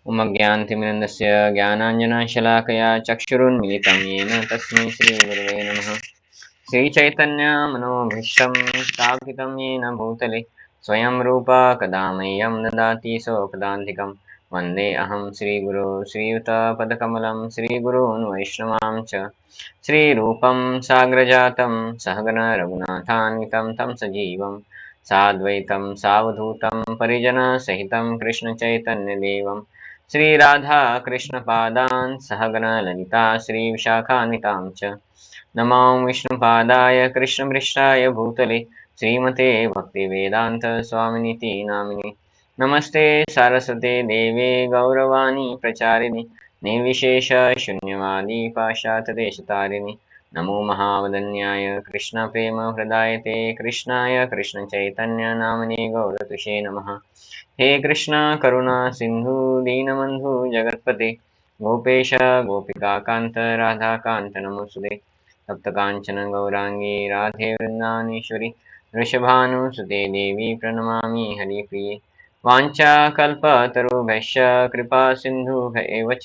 उमज्ञानतिमिरन्दस्य ज्ञानाञ्जनशलाकया चक्षुरुन्मिलितं येन तस्मै श्रीगुरवे नमः। श्रीचैतन्यमनोभीष्टं स्थापितं येन भूतले स्वयं रूपा कदा मह्यं ददाति स्वपदान्तिकं वन्दे अहं श्रीगुरो श्रीयुतपदकमलं श्रीगुरून् वैष्णवां च श्रीरूपं साग्रजातं सहगण रघुनाथान्वितं तं सजीवं साद्वैतं सावधूतं परिजनसहितं कृष्णचैतन्यदेवं श्रीराधा कृष्णपादान् सहगण ललिता श्रीविशाखान्वितां च नमो विष्णुपादाय कृष्णपृष्ठाय भूतले श्रीमते भक्तिवेदांत स्वामिनिति नामिने नमस्ते सारस्वते देवे गौरवाणी प्रचारिणे निर्विशेष शून्यवादी पाश्चात्यदेशतारिणे नमो महावदन्याय कृष्ण प्रेम हृदायते कृष्णाय कृष्ण चैतन्य नामने गौरतुषे नमः। हे कृष्ण करुणा सिंधु दीनबंधु जगत्पते गोपेश गोपिकाकांत राधाकांत नमोस्तुते सप्तकांचन गौरांगी राधे वृंदावनेश्वरी वृषभानुसुते देवी प्रणमामि हरिप्रिये वाञ्छाकल्पतरुभ्यश्च कृपा सिन्धुभ्य एव च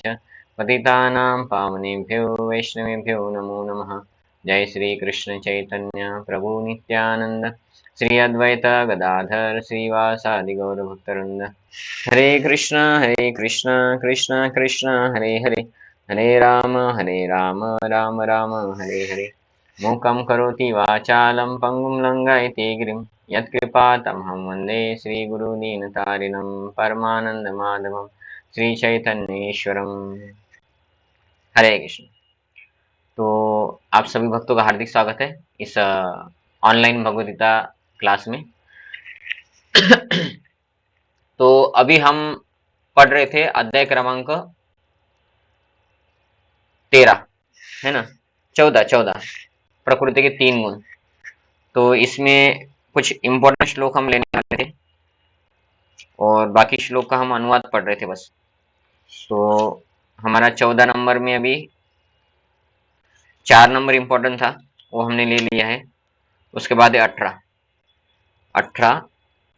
पतितानां पावनेभ्यो वैष्णवेभ्यो नमो नमः। जय श्री कृष्ण चैतन्य प्रभु नित्यानंद श्री अद्वैत गदाधर श्रीवासादि गौरभक्तवृंद हरे कृष्ण कृष्ण कृष्ण हरे हरे हरे राम राम राम हरे हरे। मूकं करोति वाचालं पङ्गुं लङ्घयति गिरिं यत्कृपातमहं वन्दे श्रीगुरुदीनतारिणं परमानन्दमाधवं श्रीचैतन्येश्वरम्। हरे कृष्ण। तो आप सभी भक्तों का हार्दिक स्वागत है इस ऑनलाइन भगवद गीता क्लास में। तो अभी हम पढ़ रहे थे अध्याय क्रमांक 13 है ना, 14 प्रकृति के 3 गुण। तो इसमें कुछ इम्पोर्टेंट श्लोक हम लेने वाले थे और बाकी श्लोक का हम अनुवाद पढ़ रहे थे बस। तो हमारा 14 नंबर में अभी 4 नंबर इम्पोर्टेंट था, वो हमने ले लिया है। उसके बाद है 18,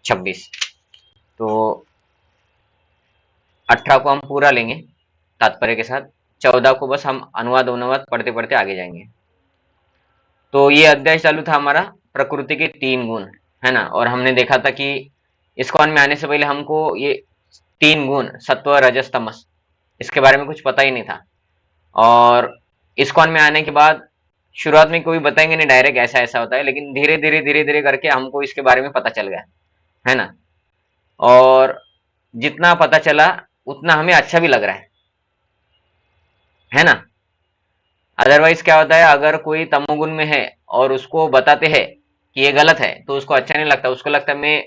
26। तो 18 को हम पूरा लेंगे तात्पर्य के साथ, 14 को बस हम अनुवाद पढ़ते पढ़ते आगे जाएंगे। तो ये अध्याय चालू था हमारा प्रकृति के 3 गुण, है ना। और हमने देखा था कि इस्कॉन में आने से पहले हमको ये 3 गुण सत्व रजस तमस इसके बारे में कुछ पता ही नहीं था। और इस्कॉन में आने के बाद शुरुआत में कोई बताएंगे नहीं डायरेक्ट ऐसा ऐसा होता है, लेकिन धीरे धीरे करके हमको इसके बारे में पता चल गया, है ना। और जितना पता चला उतना हमें अच्छा भी लग रहा है ना। अदरवाइज क्या होता है, अगर कोई तमोगुण में है और उसको बताते हैं कि ये गलत है तो उसको अच्छा नहीं लगता, उसको लगता है मैं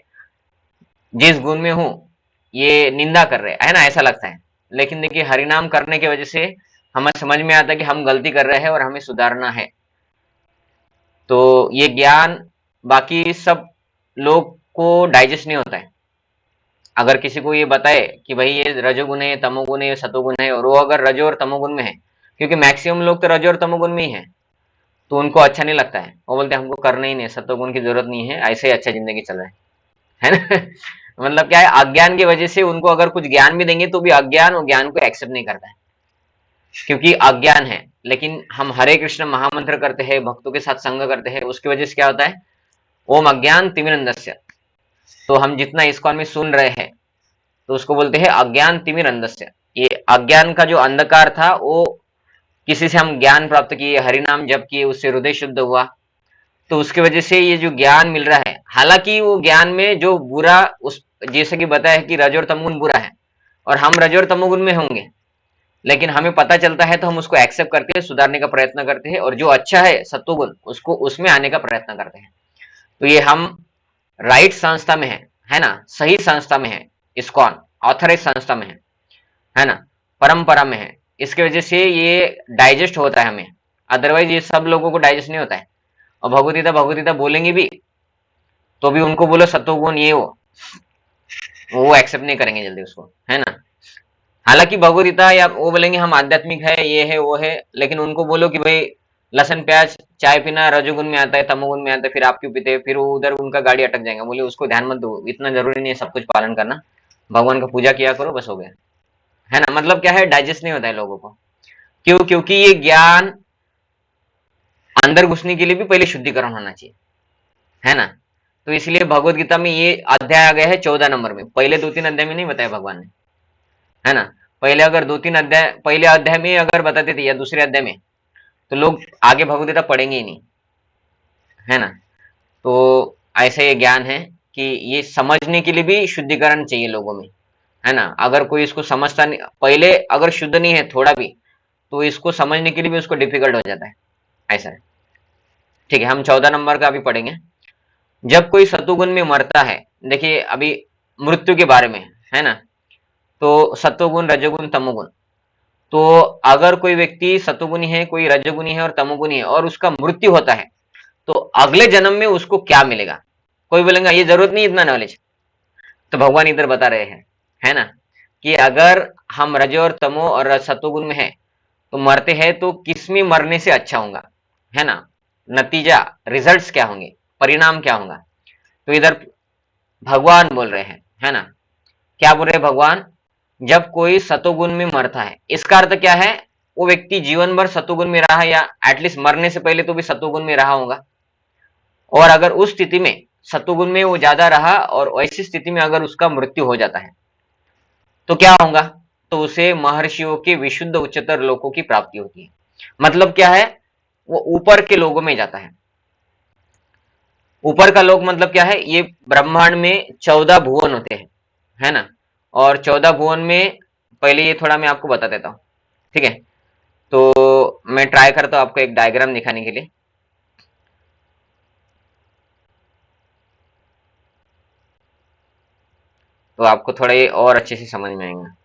जिस गुण में हूं ये निंदा कर रहे है ना, ऐसा लगता है। लेकिन देखिए हरिनाम करने की वजह से हमें समझ में आता है कि हम गलती कर रहे हैं और हमें सुधारना है। तो ये ज्ञान बाकी सब लोग को डाइजेस्ट नहीं होता है। अगर किसी को ये बताए कि भाई ये रजोगुण है, तमोगुण है, सतोगुण है, और वो अगर रजो और तमोगुण में है, क्योंकि मैक्सिमम लोग तो रजो और तमोगुण में ही है, तो उनको अच्छा नहीं लगता है। वो बोलते हैं हमको करना ही नहीं, सतोगुण की जरूरत नहीं है, ऐसे ही अच्छा जिंदगी चल रहा है ना। मतलब क्या है, अज्ञान की वजह से उनको अगर कुछ ज्ञान भी देंगे तो भी अज्ञान और ज्ञान को एक्सेप्ट नहीं करता है, क्योंकि अज्ञान है। लेकिन हम हरे कृष्ण महामंत्र करते हैं, भक्तों के साथ संग करते हैं, उसकी वजह से क्या होता है, ओम अज्ञान तिमिरंधस्य। तो हम जितना इस्कॉन में सुन रहे हैं तो उसको बोलते हैं अज्ञान तिमिरंधस्य। ये अज्ञान का जो अंधकार था वो किसी से हम ज्ञान प्राप्त किए, हरिनाम जप किए, उससे हृदय शुद्ध हुआ, तो उसकी वजह से ये जो ज्ञान मिल रहा है, हालांकि वो ज्ञान में जो बुरा, उस जैसे कि बताया कि रजो और तमोगुण बुरा है और हम रजो और तमोगुण में होंगे, लेकिन हमें पता चलता है तो हम उसको एक्सेप्ट करते हैं, सुधारने का प्रयत्न करते हैं, और जो अच्छा है सत्वगुण उसको उसमें आने का प्रयत्न करते हैं। तो ये हम राइट संस्था में है ना, सही संस्था में है, इस्कॉन ऑथराइज संस्था में है ना, परंपरा में है। इसके वजह से ये डाइजेस्ट होता है हमें, अदरवाइज ये सब लोगों को डाइजेस्ट नहीं होता है। और भगवदगीता बोलेंगे भी तो भी उनको बोलो सत्वगुण ये वो एक्सेप्ट नहीं करेंगे जल्दी उसको, है ना। हालांकि भगवदगीता या वो बोलेंगे हम आध्यात्मिक है, ये है वो है, लेकिन उनको बोलो कि भाई लहसुन प्याज चाय पीना रजोगुण में आता है, तमोगुण में आता है, फिर आप क्यों पीते, फिर वो उधर उनका गाड़ी अटक जाएगा। बोले उसको ध्यान मत दो, इतना जरूरी नहीं है सब कुछ पालन करना, भगवान का पूजा किया करो बस हो गया, है ना, मतलब क्या है, डाइजेस्ट नहीं होता है लोगों को। क्यों? क्योंकि ये ज्ञान अंदर घुसने के लिए भी पहले शुद्धिकरण होना चाहिए, है ना। तो इसलिए भगवत गीता में ये अध्याय आ गया है 14 नंबर में। पहले 2-3 अध्याय में नहीं बताया भगवान ने, है ना। पहले अगर 2-3 अध्याय, पहले अध्याय में अगर बताते थे या दूसरे अध्याय में, तो लोग आगे भगवत गीता पढ़ेंगे ही नहीं, है ना। तो ऐसा ये ज्ञान है कि ये समझने के लिए भी शुद्धिकरण चाहिए लोगों में, है ना। अगर कोई इसको समझता नहीं, पहले अगर शुद्ध नहीं है थोड़ा भी, तो इसको समझने के लिए भी उसको डिफिकल्ट हो जाता है, ऐसा है। ठीक है, हम 14 नंबर का अभी पढ़ेंगे। जब कोई सतुगुण में मरता है, देखिए अभी मृत्यु के बारे में, है ना। तो सत्वगुण, रजोगुण, तमोगुण। तो अगर कोई व्यक्ति सतुगुणी है, कोई रजोगुणी है और तमोगुणी है, और उसका मृत्यु होता है, तो अगले जन्म में उसको क्या मिलेगा? कोई बोलेगा ये जरूरत नहीं इतना नॉलेज, तो भगवान इधर बता रहे हैं, है ना, कि अगर हम रजो और तमो और सतोगुण में है, तो मरते हैं तो किसमें मरने से अच्छा होगा, है ना। नतीजा, रिजल्ट्स क्या होंगे, परिणाम क्या होगा। तो इधर भगवान बोल रहे हैं, है ना। क्या बोल रहे हैं भगवान? जब कोई सतोगुण में मरता है, इसका अर्थ क्या है? वो व्यक्ति जीवन भर सतोगुण में रहा, या एटलीस्ट मरने से पहले तो भी सतोगुण में रहा होगा। और अगर उस स्थिति में सतोगुण में वो ज्यादा रहा, और ऐसी स्थिति में अगर उसका मृत्यु हो जाता है, तो क्या होगा? तो उसे महर्षियों के विशुद्ध उच्चतर लोकों की प्राप्ति होती है। मतलब क्या है? वो ऊपर के लोगों में जाता है। ऊपर का लोक मतलब क्या है? ये ब्रह्मांड में 14 भुवन होते हैं, है ना। और 14 भुवन में, पहले ये थोड़ा मैं आपको बता देता हूँ, ठीक है। तो मैं ट्राई करता हूँ आपको एक डायग्राम दिखाने के लिए, तो आपको थोड़ा ये और अच्छे से समझ में आएगा।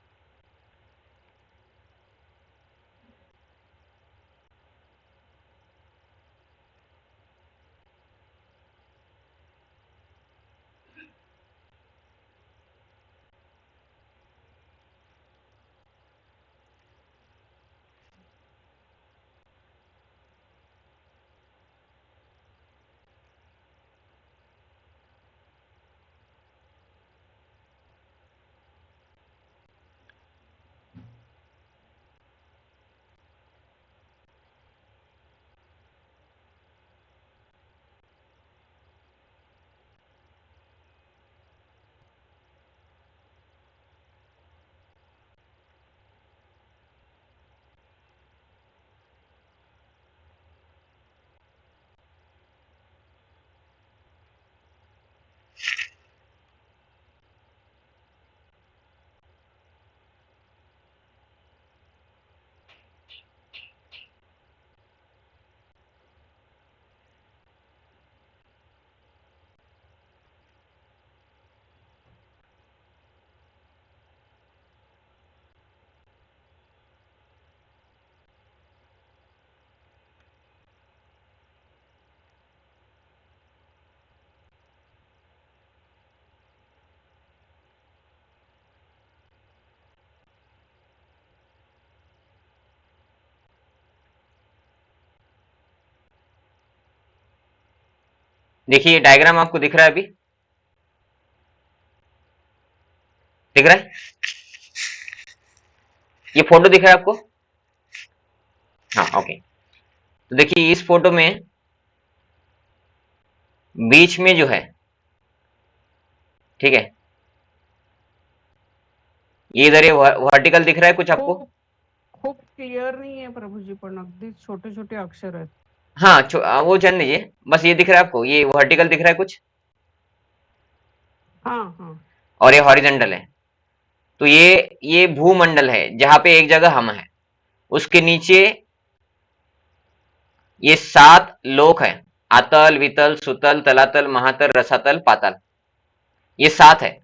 देखिए ये डायग्राम आपको दिख रहा है, अभी दिख रहा है? ये फोटो दिख रहा है आपको? हाँ, ओके। तो देखिए इस फोटो में बीच में जो है, ठीक है, ये इधर ये वर्टिकल दिख रहा है कुछ आपको? खूप खूप क्लिअर नाही आहे प्रभूजी, पण अगदी छोटे छोटे अक्षर आहेत. हाँ, वो जान लीजिए, बस ये दिख रहा है आपको, ये वर्टिकल दिख रहा है कुछ, हाँ हाँ. और ये हॉरिजेंटल है। तो ये भूमंडल है जहां पे एक जगह हम है, उसके नीचे ये 7 लोक है, आतल, वितल, सुतल, तलातल, महातल, रसातल, पाताल, ये 7 है।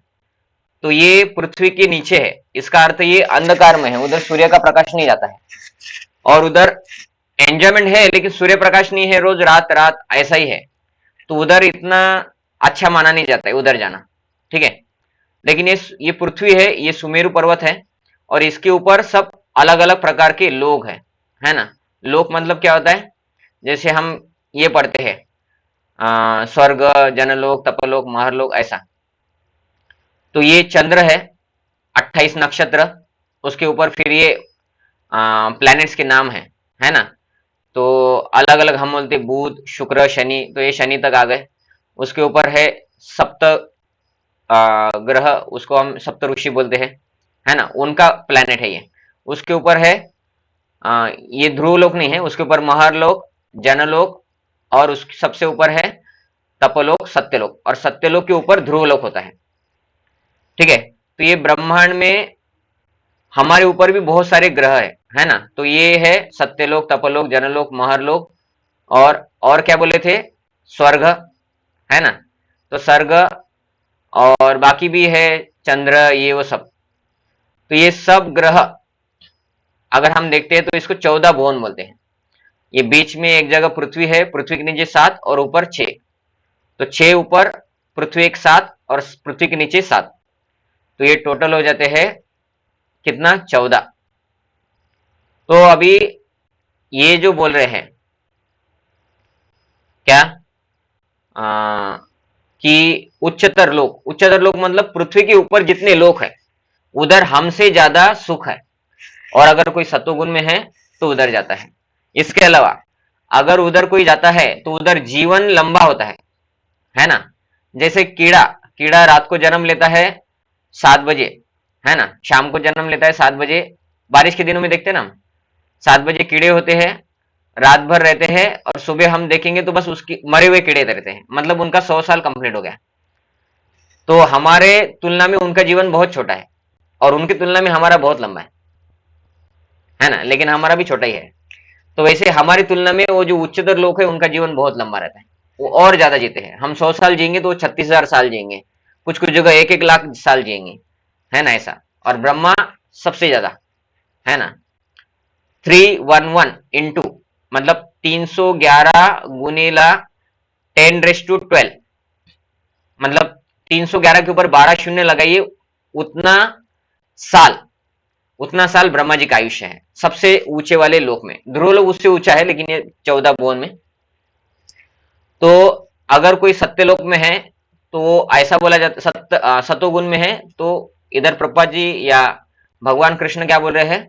तो ये पृथ्वी के नीचे है, इसका अर्थ ये अंधकार में है, उधर सूर्य का प्रकाश नहीं जाता है, और उधर एंजॉयमेंट है लेकिन सूर्य प्रकाश नहीं है, रोज रात रात ऐसा ही है। तो उधर इतना अच्छा माना नहीं जाता है उधर जाना, ठीक है। लेकिन ये पृथ्वी है, ये सुमेरु पर्वत है, और इसके ऊपर सब अलग अलग प्रकार के लोग हैं, है ना। लोक मतलब क्या होता है? जैसे हम ये पढ़ते हैं, स्वर्ग, जनलोक, तपलोक, महरलोक, ऐसा। तो ये चंद्र है, 28 नक्षत्र, उसके ऊपर फिर ये प्लैनेट्स के नाम है ना। तो अलग अलग हम बोलते बुध शुक्र शनि, तो ये शनि तक आ गए। उसके ऊपर है सप्त ग्रह, उसको हम सप्त ऋषि बोलते हैं, है ना, उनका प्लैनेट है ये। उसके ऊपर है ये ध्रुव लोक नहीं है, उसके ऊपर महरलोक, जनलोक, और उस सबसे ऊपर है तपलोक, सत्यलोक, और सत्यलोक के ऊपर ध्रुवलोक होता है। ठीक है, तो ये ब्रह्मांड में हमारे ऊपर भी बहुत सारे ग्रह है ना। तो ये है सत्यलोक, तपलोक, जनलोक, महरलोक, और क्या बोले थे, स्वर्ग, है ना। तो स्वर्ग और बाकी भी है चंद्र, ये वो सब। तो ये सब ग्रह अगर हम देखते हैं तो इसको 14 भुवन बोलते हैं। ये बीच में एक जगह पृथ्वी है, पृथ्वी के नीचे 7 और ऊपर 6। तो 6 ऊपर, पृथ्वी एक 7 और पृथ्वी के नीचे 7, तो ये टोटल हो जाते हैं कितना, 14। तो अभी ये जो बोल रहे हैं क्या, आ, कि उच्चतर लोक मतलब पृथ्वी के ऊपर जितने लोक है उधर हमसे ज्यादा सुख है, और अगर कोई सतोगुण में है तो उधर जाता है। इसके अलावा अगर उधर कोई जाता है तो उधर जीवन लंबा होता है ना। जैसे कीड़ा कीड़ा रात को जन्म लेता है 7 बजे, है ना, शाम को जन्म लेता है 7 बजे। बारिश के दिनों में देखते हैं ना हम, 7 बजे कीड़े होते हैं, रात भर रहते हैं, और सुबह हम देखेंगे तो बस उसकी मरे हुए कीड़े रहते हैं, मतलब उनका 100 साल कंप्लीट हो गया। तो हमारे तुलना में उनका जीवन बहुत छोटा है, और उनकी तुलना में हमारा बहुत लंबा है ना, लेकिन हमारा भी छोटा ही है। तो वैसे हमारी तुलना में वो जो उच्चतर लोग है उनका जीवन बहुत लंबा रहता है, वो और ज्यादा जीते हैं। हम 100 साल जिएंगे तो वो 36,000 साल जिएंगे, कुछ कुछ जगह 1-1 लाख साल जिएंगे, है ना ऐसा। और ब्रह्मा सबसे ज्यादा, है ना, 311 इंटू, मतलब 311 गुनीला 10⁻12, मतलब 311 के ऊपर 12 शून्य लगाइए, उतना साल उतना साल ब्रह्मा जी का आयुष्य है सबसे ऊंचे वाले लोक में। ध्रुव लोक उससे ऊंचा है, लेकिन ये 14 भुवन में। तो अगर कोई सत्यलोक में है तो वो ऐसा बोला जाता, सतोगुण में है तो इधर प्रभुपाद जी या भगवान कृष्ण क्या बोल रहे हैं,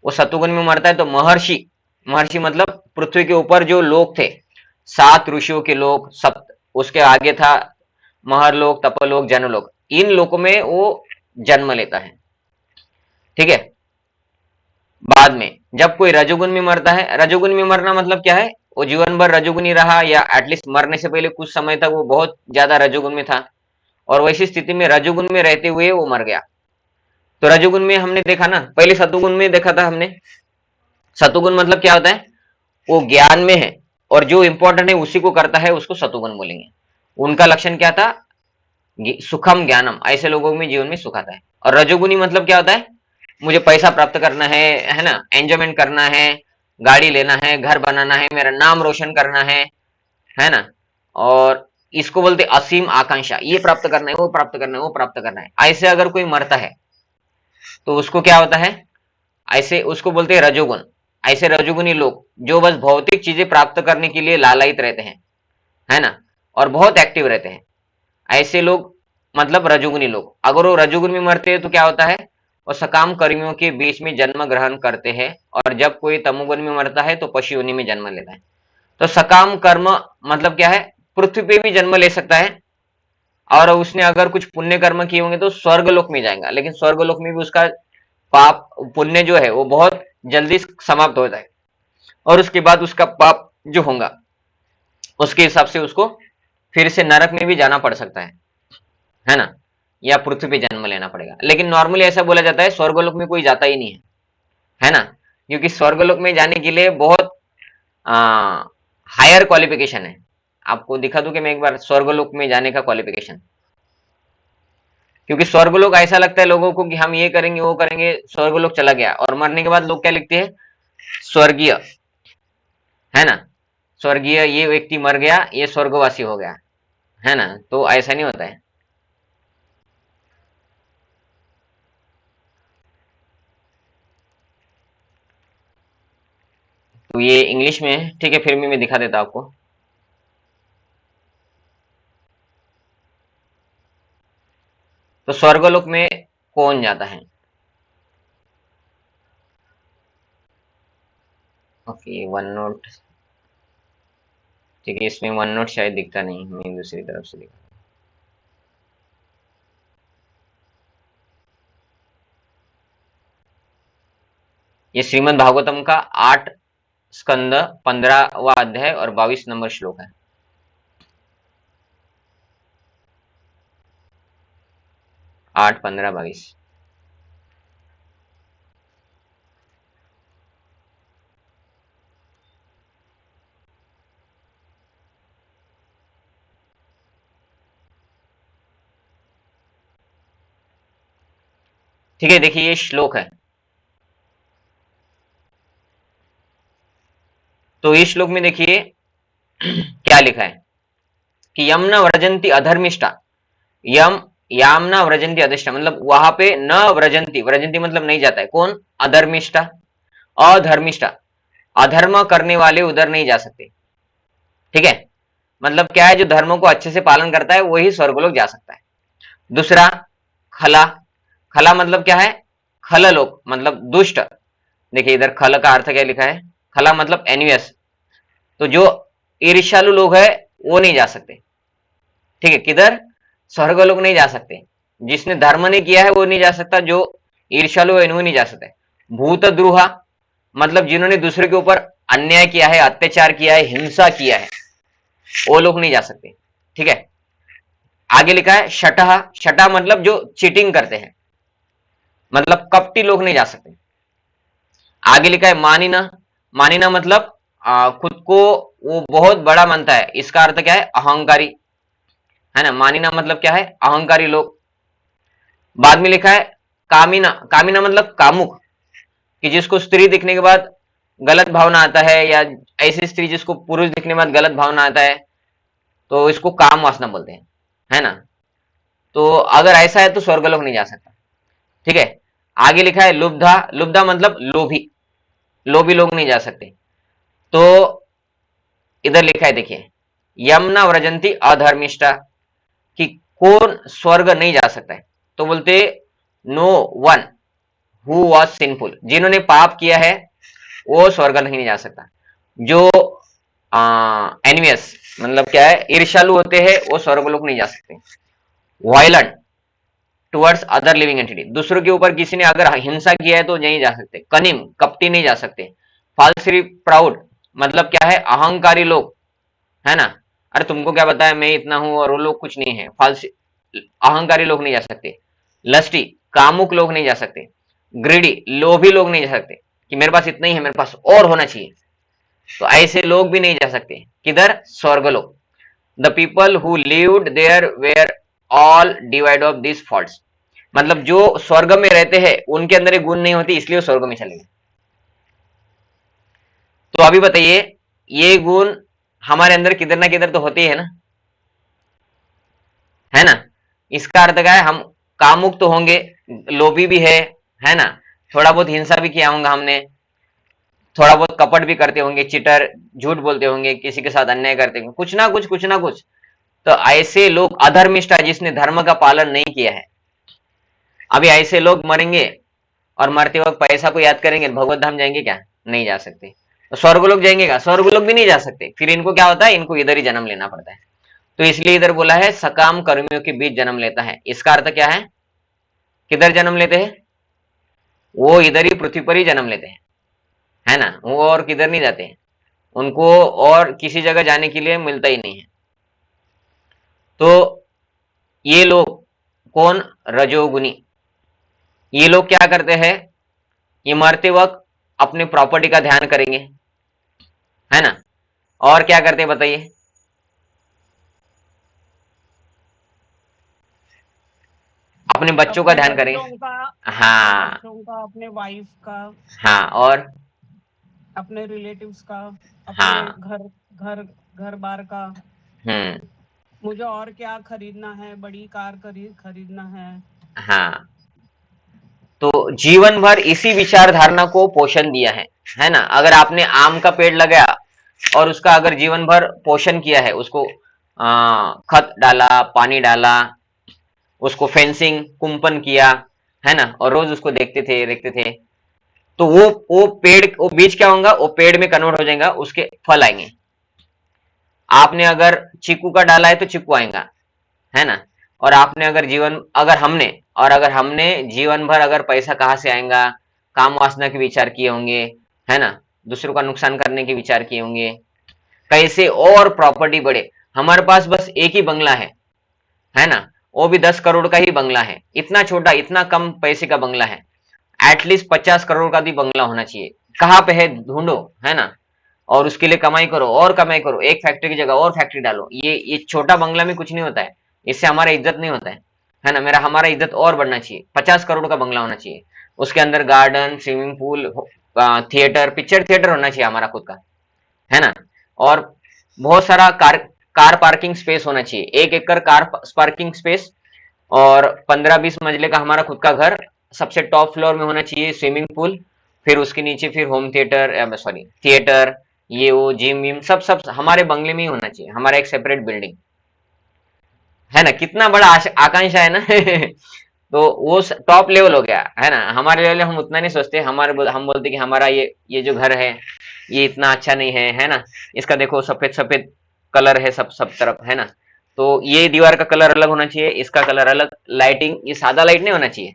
वो सतोगुण में मरता है तो महर्षि, महर्षि मतलब पृथ्वी के ऊपर जो लोक थे, 7 ऋषियों के लोक, सप्त, उसके आगे था महरलोक, तपलोक, जनलोक, इन लोकों में वो जन्म लेता है। ठीक है, बाद में जब कोई रजोगुण में मरता है, रजोगुण में मरना मतलब क्या है, वो जीवन भर रजोगुण ही रहा, या एटलीस्ट मरने से पहले कुछ समय तक वो बहुत ज्यादा रजोगुण में था, और वैसी स्थिति में रजोगुण में रहते हुए वो मर गया। तो रजोगुण में हमने देखा ना, पहले सतोगुण में देखा था हमने। सतोगुण मतलब क्या होता है, वो ज्ञान में है और जो इंपॉर्टेंट है उसी को करता है, उसको सतोगुण बोलेंगे। उनका लक्षण क्या था, सुखम ज्ञानम, ऐसे लोगों में जीवन में सुख आता है। और रजोगुणी मतलब क्या होता है, मुझे पैसा प्राप्त करना है ना, एंजॉयमेंट करना है, गाड़ी लेना है, घर बनाना है, मेरा नाम रोशन करना है ना, और इसको बोलते असीम आकांक्षा, ये प्राप्त करना है, वो प्राप्त करना है, वो प्राप्त करना है। ऐसे अगर कोई मरता है तो उसको क्या होता है, ऐसे उसको बोलते हैं रजोगुण। ऐसे रजोगुणी लोग जो बस भौतिक चीजें प्राप्त करने के लिए लालायित रहते हैं, है ना, और बहुत एक्टिव रहते हैं, ऐसे लोग मतलब रजोगुणी लोग। अगर वो रजोगुण में मरते हैं तो क्या होता है, वो सकाम कर्मियों के बीच में जन्म ग्रहण करते हैं, और जब कोई तमोगुण में मरता है तो पशु योनि में जन्म लेता है। तो सकाम कर्म मतलब क्या है, पृथ्वी पे भी जन्म ले सकता है, और उसने अगर कुछ पुण्य कर्म किए होंगे तो स्वर्गलोक में जाएगा, लेकिन स्वर्गलोक में भी उसका पाप पुण्य जो है वो बहुत जल्दी समाप्त हो जाए, और उसके बाद उसका पाप जो होगा उसके हिसाब से उसको फिर से नरक में भी जाना पड़ सकता है ना, या पृथ्वी पे जन्म लेना पड़ेगा। लेकिन नॉर्मली ऐसा बोला जाता है स्वर्गलोक में कोई जाता ही नहीं है ना, क्योंकि स्वर्गलोक में जाने के लिए बहुत हायर क्वालिफिकेशन है। आपको दिखा दूं कि मैं एक बार स्वर्गलोक में जाने का क्वालिफिकेशन, क्योंकि स्वर्गलोक ऐसा लगता है लोगों को कि हम ये करेंगे वो करेंगे, स्वर्गलोक चला गया, और मरने के बाद लोग क्या लिखते हैं, स्वर्गीय, है ना, स्वर्गीय, ये व्यक्ति मर गया, ये स्वर्गवासी हो गया, है ना। तो ऐसा नहीं होता है। तो ये इंग्लिश में है, ठीक है, फिर भी मैं दिखा देता आपको। तो स्वर्गलोक में कौन जाता है, ओके, वन नोट। ठीक है, इसमें वन नोट शायद दिखता नहीं, मैं दूसरी तरफ से दिखा। ये श्रीमद् भागवतम का 8 स्कंद 15वां अध्याय और 22 नंबर श्लोक है। 8, 15, 22। ठीक है, देखिए ये श्लोक है। तो इस श्लोक में देखिए क्या लिखा है कि यम न व्रजंती अधर्मिष्ठा, यम याम न व्रजंती अधर्मिष्ठा, मतलब वहां पे न व्रजंती, व्रजंती मतलब नहीं जाता है, कौन? अधर्मिष्ठा, अधर्मिष्ठा, अधर्म करने वाले उधर नहीं जा सकते। ठीक है, मतलब क्या है, जो धर्मों को अच्छे से पालन करता है वही स्वर्गलोक जा सकता है। दूसरा, खला, खला मतलब क्या है? खल लोग मतलब दुष्ट। देखिए इधर खल का अर्थ क्या लिखा है, खला मतलब एनियस, तो जो ईर्ष्यालु लोग है वो नहीं जा सकते। ठीक है, किधर? स्वर्ग लोग नहीं जा सकते। जिसने धर्म नहीं किया है वो नहीं जा सकता, जो ईर्ष्यालु है वो नहीं जा सकते। भूतद्रोहा मतलब जिन्होंने दूसरे के ऊपर अन्याय किया है, अत्याचार किया है, हिंसा किया है, वो लोग नहीं जा सकते। ठीक है, आगे लिखा है शटहा, शटा मतलब जो चीटिंग करते हैं, मतलब कपटी लोग नहीं जा सकते। आगे लिखा है मानिना, मानिना मतलब खुद को वो बहुत बड़ा मानता है, इसका अर्थ क्या है? अहंकारी, है ना। मानिना मतलब क्या है? अहंकारी लोग। बाद में लिखा है कामिना, कामिना मतलब कामुक, कि जिसको स्त्री दिखने के बाद गलत भावना आता है, या ऐसी स्त्री जिसको पुरुष दिखने के बाद गलत भावना आता है, तो इसको काम वासना बोलते हैं, है ना। तो अगर ऐसा है तो स्वर्गलोक नहीं जा सकता। ठीक है, आगे लिखा है लुब्धा, लुब्धा मतलब लोभी, लोभी लोग नहीं जा सकते। तो इधर लिखा है देखिए, यमना व्रजंती अधर्मिष्ठा, कि कौन स्वर्ग नहीं जा सकता है, तो बोलते no one who was sinful, जिन्होंने पाप किया है वो स्वर्ग नहीं जा सकता। जो एनिमियस मतलब क्या है, ईर्ष्यालु होते हैं वो स्वर्गलोक नहीं जा सकते। Violent towards other living entity, दूसरों के ऊपर किसी ने अगर हिंसा किया है तो नहीं जा सकते। कनिम कपटी नहीं जा सकते। फाल्सरी प्राउड मतलब क्या है? अहंकारी लोग, है ना। अरे तुमको क्या बताया, मैं इतना हूं और वो लोग कुछ नहीं है, फाल्स अहंकारी लोग नहीं जा सकते। लस्टी कामुक लोग नहीं जा सकते। ग्रीडी लोभी लोग नहीं जा सकते, कि मेरे पास इतना ही है, मेरे पास और होना चाहिए, तो ऐसे लोग भी नहीं जा सकते। किधर? स्वर्गलोक। The people who lived there were all devoid of this faults, मतलब जो स्वर्ग में रहते हैं उनके अंदर ये गुण नहीं होती, इसलिए वो स्वर्ग में चले गए। तो अभी बताइए, ये गुण हमारे अंदर किधर ना किधर तो होते ही है ना, है ना। इसका अर्थ क्या है? हम कामुक तो होंगे, लोभी भी है ना, थोड़ा बहुत हिंसा भी किया होगा हमने, थोड़ा बहुत कपट भी करते होंगे, चिटर झूठ बोलते होंगे, किसी के साथ अन्याय करते होंगे, कुछ ना कुछ कुछ ना कुछ। तो ऐसे लोग अधर्मिष्ठ है, जिसने धर्म का पालन नहीं किया है। अभी ऐसे लोग मरेंगे और मरते वक्त पैसा को याद करेंगे, भगवत धाम जाएंगे क्या? नहीं जा सकते। तो स्वर्गलोक जाएंगे क्या? स्वर्गलोक भी नहीं जा सकते। फिर इनको क्या होता है? इनको इधर ही जन्म लेना पड़ता है। तो इसलिए इधर बोला है सकाम कर्मियों के बीच जन्म लेता है। इसका अर्थ क्या है? किधर जन्म लेते हैं? वो इधर ही पृथ्वी पर ही जन्म लेते हैं, है ना। वो और किधर नहीं जाते हैं, उनको और किसी जगह जाने के लिए मिलता ही नहीं है। तो ये लोग कौन? रजोगुनी। ये लोग क्या करते हैं? ये मरते वक्त अपने प्रॉपर्टी का ध्यान करेंगे, है ना। और क्या करते हैं बताइए? अपने बच्चों का अपने ध्यान करेंगे। बच्चों का, अपने हाँ, बच्चों का, अपने वाइफ का, हाँ, और अपने रिलेटिव्स का, अपने हाँ, घर घर घर बार का। हम्म, मुझे और क्या खरीदना है, बड़ी कार खरीदना है। हाँ। तो जीवन भर इसी विचारधारणा को पोषण दिया है ना। अगर आपने आम का पेड़ लगाया और उसका अगर जीवन भर पोषण किया है, उसको खत डाला, पानी डाला, उसको फेंसिंग कुंपन किया, है ना, और रोज उसको देखते थे तो वो बीज क्या होगा, वो पेड़ में कन्वर्ट हो जाएगा, उसके फल आएंगे। आपने अगर चीकू का डाला है तो चीकू आएगा, है ना। और आपने अगर हमने जीवन भर अगर पैसा कहाँ से आएगा, काम वासना के विचार किए होंगे, है ना, दूसरों का नुकसान करने के विचार किए होंगे, कैसे और प्रॉपर्टी बढ़े। हमारे पास बस एक ही बंगला है ना, वो भी 10 करोड़ का ही बंगला है, इतना छोटा, इतना कम पैसे का बंगला है। एटलीस्ट 50 करोड़ का भी बंगला होना चाहिए। कहाँ पे है ढूंढो, है ना। और उसके लिए कमाई करो और कमाई करो, एक फैक्ट्री की जगह और फैक्ट्री डालो। ये छोटा बंगला में कुछ नहीं होता है, इससे हमारा इज्जत नहीं होता है ना। हमारा इज्जत और बढ़ना चाहिए। 50 करोड़ का बंगला होना चाहिए, उसके अंदर garden, swimming pool, theatre, picture theatre होना चाहिए हमारा खुद का, है ना। और बहुत सारा कार पार्किंग स्पेस होना चाहिए, 1 एकड़ कार पार्किंग स्पेस। और 15-20 मंजिले का हमारा खुद का घर, सबसे टॉप फ्लोर में होना चाहिए स्विमिंग पूल, फिर उसके नीचे फिर होम थिएटर, सॉरी थिएटर, ये वो जिम विम सब सब हमारे बंगले में ही होना चाहिए, हमारा एक सेपरेट बिल्डिंग, है ना। कितना बड़ा आकांक्षा है ना। तो वो टॉप लेवल हो गया, है ना। हमारे लेवल हम उतना नहीं सोचते, हम बोलते कि हमारा ये जो घर है ये इतना अच्छा नहीं है ना। इसका देखो सफेद सफेद कलर है सब सब तरफ, है ना। तो ये दीवार का कलर अलग होना चाहिए, इसका कलर अलग, लाइटिंग ये सादा लाइट नहीं होना चाहिए,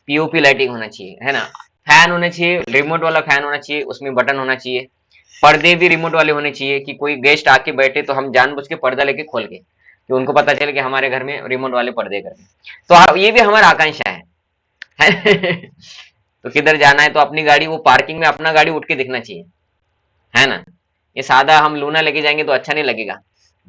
पीओपी लाइटिंग होना चाहिए, है ना। फैन होना चाहिए, रिमोट वाला फैन होना चाहिए, उसमें बटन होना चाहिए। पर्दे भी रिमोट वाले होने चाहिए, कि कोई गेस्ट आके बैठे तो हम जानबूझ के पर्दा लेके खोल के, कि उनको पता चले कि हमारे घर में रिमोट वाले पर्दे करके। तो ये भी हमारा आकांक्षा है। तो किधर जाना है तो अपनी गाड़ी, वो पार्किंग में अपना गाड़ी उठ के दिखना चाहिए, है ना। ये सादा हम लूना लेके जाएंगे तो अच्छा नहीं लगेगा,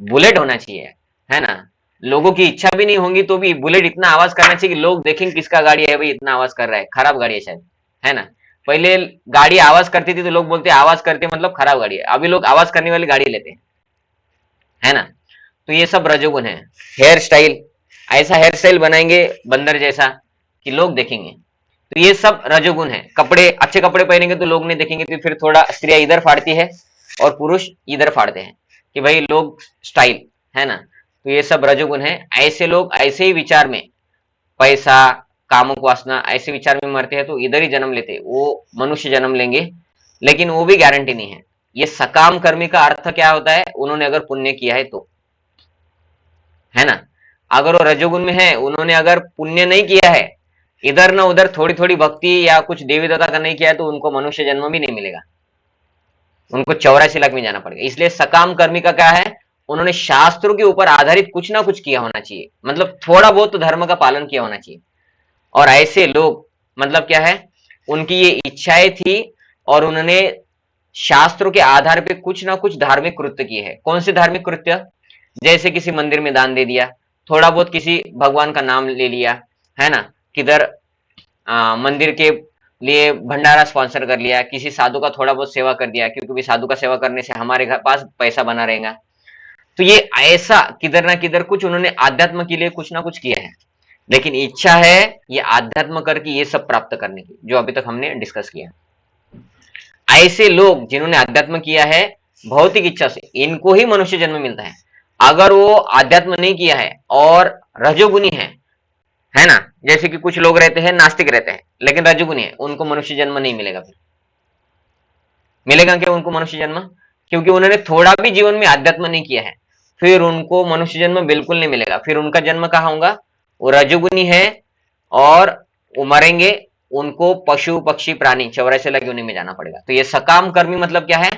बुलेट होना चाहिए, है ना। लोगों की इच्छा भी नहीं होंगी तो भी बुलेट इतना आवाज करना चाहिए कि लोग देखेंगे किसका गाड़ी है भाई, इतना आवाज कर रहा है, खराब गाड़ी है शायद, है ना। पहले गाड़ी आवाज करती थी तो लोग बोलते आवाज करते मतलब खराब गाड़ी है, अभी लोग आवाज करने वाली गाड़ी लेते हैं, है ना। तो ये सब रजोगुण है। हेयर स्टाइल, ऐसा हेयर स्टाइल बनाएंगे बंदर जैसा कि लोग देखेंगे, तो ये सब रजोगुण है। कपड़े, अच्छे कपड़े पहनेंगे तो लोग नहीं देखेंगे, तो फिर थोड़ा स्त्रियां इधर फाड़ती है और पुरुष इधर फाड़ते हैं कि भाई लोग स्टाइल, है ना। तो ये सब रजोगुण है। ऐसे लोग ऐसे ही विचार में, पैसा, कामुक वासना, ऐसे विचार में मरते हैं तो इधर ही जन्म लेते हैं, वो मनुष्य जन्म लेंगे, लेकिन वो भी गारंटी नहीं है। ये सकाम कर्मी का अर्थ क्या होता है, उन्होंने अगर पुण्य किया है तो, है ना। अगर वो रजोगुण में है, उन्होंने अगर पुण्य नहीं किया है, इधर ना उधर थोड़ी थोड़ी भक्ति या कुछ देवी देवता का नहीं किया है, तो उनको मनुष्य जन्म भी नहीं मिलेगा, उनको 84 लाख में जाना पड़ेगा। इसलिए सकाम कर्मी का क्या है, उन्होंने शास्त्रों के ऊपर आधारित कुछ ना कुछ किया होना चाहिए, मतलब थोड़ा बहुत तो धर्म का पालन किया होना चाहिए। और ऐसे लोग, मतलब क्या है, उनकी ये इच्छाएं थी और उन्होंने शास्त्रों के आधार पे कुछ ना कुछ धार्मिक कृत्य किए हैं। कौन से धार्मिक कृत्य, जैसे किसी मंदिर में दान दे दिया, थोड़ा बहुत किसी भगवान का नाम ले लिया, है ना, किधर मंदिर के लिए भंडारा स्पॉन्सर कर लिया, किसी साधु का थोड़ा बहुत सेवा कर दिया, क्योंकि भी साधु का सेवा करने से हमारे घर पास पैसा बना रहेगा। तो ये ऐसा किधर ना किधर कुछ उन्होंने आध्यात्म के लिए कुछ ना कुछ किया है, लेकिन इच्छा है ये आध्यात्म करके ये सब प्राप्त करने की, जो अभी तक हमने डिस्कस किया। ऐसे लोग जिन्होंने अध्यात्म किया है भौतिक इच्छा से, इनको ही मनुष्य जन्म मिलता है। अगर वो आध्यात्म नहीं किया है और रजोगुनी है ना, जैसे कि कुछ लोग रहते हैं नास्तिक रहते हैं लेकिन रजोगुनी है, उनको मनुष्य जन्म नहीं मिलेगा। फिर मिलेगा क्या उनको मनुष्य जन्म, क्योंकि उन्होंने थोड़ा भी जीवन में आध्यात्म नहीं किया है, फिर उनको मनुष्य जन्म बिल्कुल नहीं मिलेगा। फिर उनका जन्म कहाँ होगा, वो रजोगुनी है और वो मरेंगे, उनको पशु पक्षी प्राणी 84 लाख योनि में जाना पड़ेगा। तो ये सकाम कर्मी मतलब क्या है,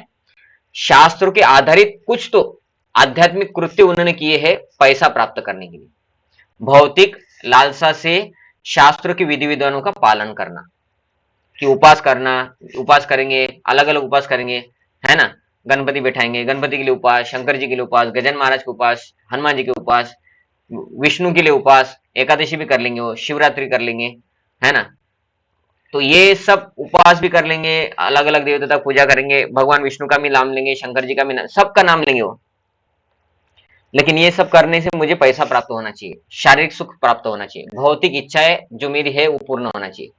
शास्त्रों के आधारित कुछ तो आध्यात्मिक कृत्य उन्होंने किए हैं पैसा प्राप्त करने के लिए, भौतिक लालसा से शास्त्रों की विधि विधानों का पालन करना, कि उपास करना, उपास करेंगे, अलग अलग उपास करेंगे, है ना। गणपति बैठाएंगे, गणपति के लिए उपास, शंकर जी के लिए उपास, गजानन महाराज के उपास, हनुमान जी के उपास, विष्णु के लिए उपास, एकादशी भी कर लेंगे, वो शिवरात्रि कर लेंगे, है ना। तो ये सब उपास भी कर लेंगे, अलग अलग देवता पूजा करेंगे, भगवान विष्णु का भी नाम लेंगे, शंकर जी का भी, सबका नाम लेंगे वो। लेकिन ये सब करने से मुझे पैसा प्राप्त होना चाहिए, शारीरिक सुख प्राप्त होना चाहिए, भौतिक इच्छाएं जो मेरी है वो पूर्ण होना चाहिए।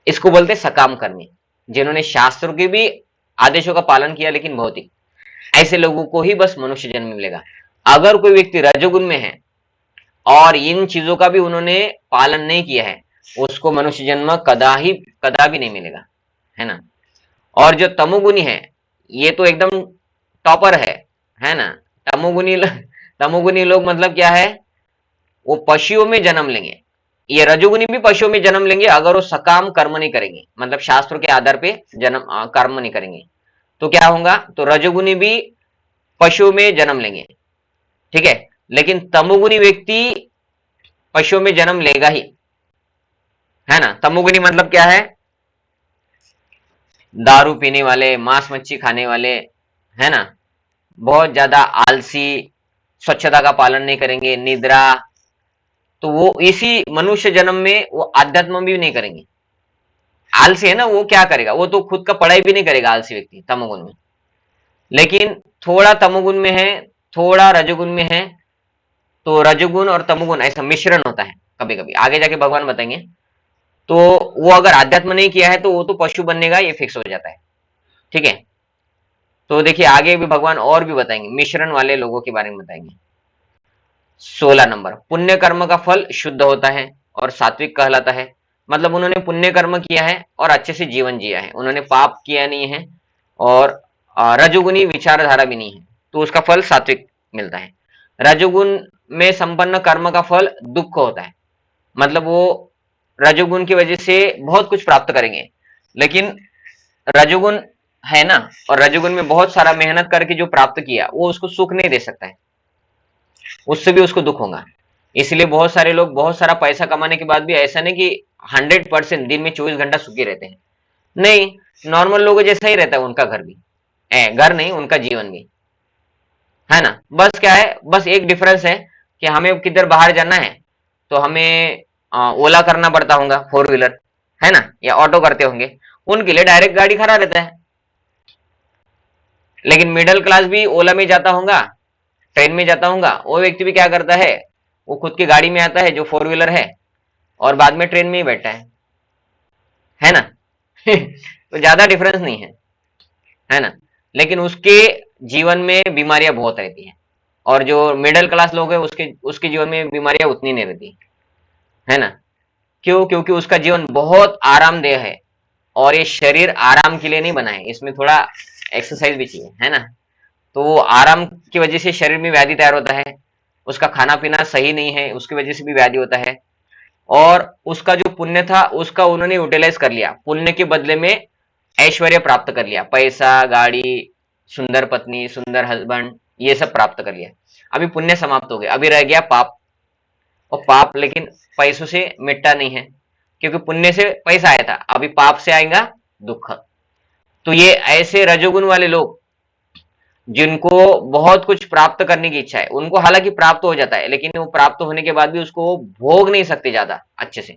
इसको बोलते सकाम कर्मी, जिन्होंने शास्त्रों के भी आदेशों का पालन किया लेकिन भौतिक। ऐसे लोगों को ही बस मनुष्य जन्म मिलेगा। अगर कोई व्यक्ति रजोगुण में है और इन चीजों का भी उन्होंने पालन नहीं किया है, उसको मनुष्य जन्म कदा भी नहीं मिलेगा, है ना। और जो तमोगुनी है ये तो एकदम टॉपर है ना। तमोगुनी तमोगुनी लोग मतलब क्या है, वो पशुओं में जन्म लेंगे। ये रजोगुनी भी पशुओं में जन्म लेंगे अगर वो सकाम कर्म नहीं करेंगे, मतलब शास्त्रों के आधार पे जन्म कर्म नहीं करेंगे तो क्या होगा, तो रजोगुनी भी पशुओं में जन्म लेंगे, ठीक है। लेकिन तमोगुनी व्यक्ति पशुओं में जन्म लेगा ही, है ना। तमोगुनी मतलब क्या है, दारू पीने वाले, मांस मच्छी खाने वाले, है ना, बहुत ज्यादा आलसी, स्वच्छता का पालन नहीं करेंगे, निद्रा, तो वो इसी मनुष्य जन्म में वो आध्यात्म भी नहीं करेंगे। आलसी है ना, वो क्या करेगा, वो तो खुद का पढ़ाई भी नहीं करेगा आलसी व्यक्ति तमोगुण में। लेकिन थोड़ा तमोगुण में है, थोड़ा रजोगुण में है, तो रजोगुण और तमोगुण ऐसा मिश्रण होता है कभी कभी, आगे जाके भगवान बताएंगे। तो वो अगर आध्यात्म नहीं किया है तो वो तो पशु बनने का ये फिक्स हो जाता है, ठीक है। तो देखिए आगे भी भगवान और भी बताएंगे, मिश्रण वाले लोगों के बारे में बताएंगे। 16 नंबर, पुण्य कर्म का फल शुद्ध होता है और सात्विक कहलाता है। मतलब उन्होंने पुण्य कर्म किया है और अच्छे से जीवन जिया है, उन्होंने पाप किया नहीं है और रजोगुनी विचारधारा भी नहीं है, तो उसका फल सात्विक मिलता है। रजोगुण में संपन्न कर्म का फल दुख होता है, मतलब वो रजोगुण की वजह से बहुत कुछ प्राप्त करेंगे, लेकिन रजोगुण है ना, और रजोगुण में बहुत सारा मेहनत करके जो प्राप्त किया वो उसको सुख नहीं दे सकता है, उससे भी उसको दुख होगा। इसलिए बहुत सारे लोग बहुत सारा पैसा कमाने के बाद भी ऐसा नहीं कि 100% दिन में 24 घंटा सुखी रहते हैं, नहीं, नॉर्मल लोगों जैसा ही रहता है उनका घर भी, घर नहीं उनका जीवन भी, है ना। बस क्या है, बस एक डिफरेंस है कि हमें किधर बाहर जाना है तो हमें ओला करना पड़ता होगा, 4 व्हीलर, है ना, या ऑटो करते होंगे, उनके लिए डायरेक्ट गाड़ी खड़ा रहता है। लेकिन मिडिल क्लास भी ओला में जाता होगा, ट्रेन में जाता होगा, वो व्यक्ति भी क्या करता है, वो खुद की गाड़ी में आता है जो 4 व्हीलर है, और बाद में ट्रेन में ही बैठा है ना। तो ज्यादा डिफरेंस नहीं है ना। लेकिन उसके जीवन में बीमारियां बहुत रहती हैं, और जो मिडिल क्लास लोग हैं उसके उसके जीवन में बीमारियां उतनी नहीं रहती, है ना। क्यों, क्योंकि उसका जीवन बहुत आरामदेह है, और ये शरीर आराम के लिए नहीं बना है, इसमें थोड़ा एक्सरसाइज भी चाहिए, है ना। तो वो आराम की वजह से शरीर में व्याधि तैयार होता है, उसका खाना पीना सही नहीं है उसकी वजह से भी व्याधि होता है, और उसका जो पुण्य था उसका उन्होंने यूटिलाइज कर लिया, पुण्य के बदले में ऐश्वर्य प्राप्त कर लिया, पैसा, गाड़ी, सुंदर पत्नी, सुंदर हस्बैंड, ये सब प्राप्त कर लिया। अभी पुण्य समाप्त हो गया, अभी रह गया पाप, और पाप लेकिन पैसों से मिटता नहीं है, क्योंकि पुण्य से पैसा आया था, अभी पाप से आएगा दुख। तो ये ऐसे रजोगुण वाले लोग जिनको बहुत कुछ प्राप्त करने की इच्छा है, उनको हालांकि प्राप्त हो जाता है, लेकिन वो प्राप्त होने के बाद भी उसको भोग नहीं सकते ज्यादा अच्छे से,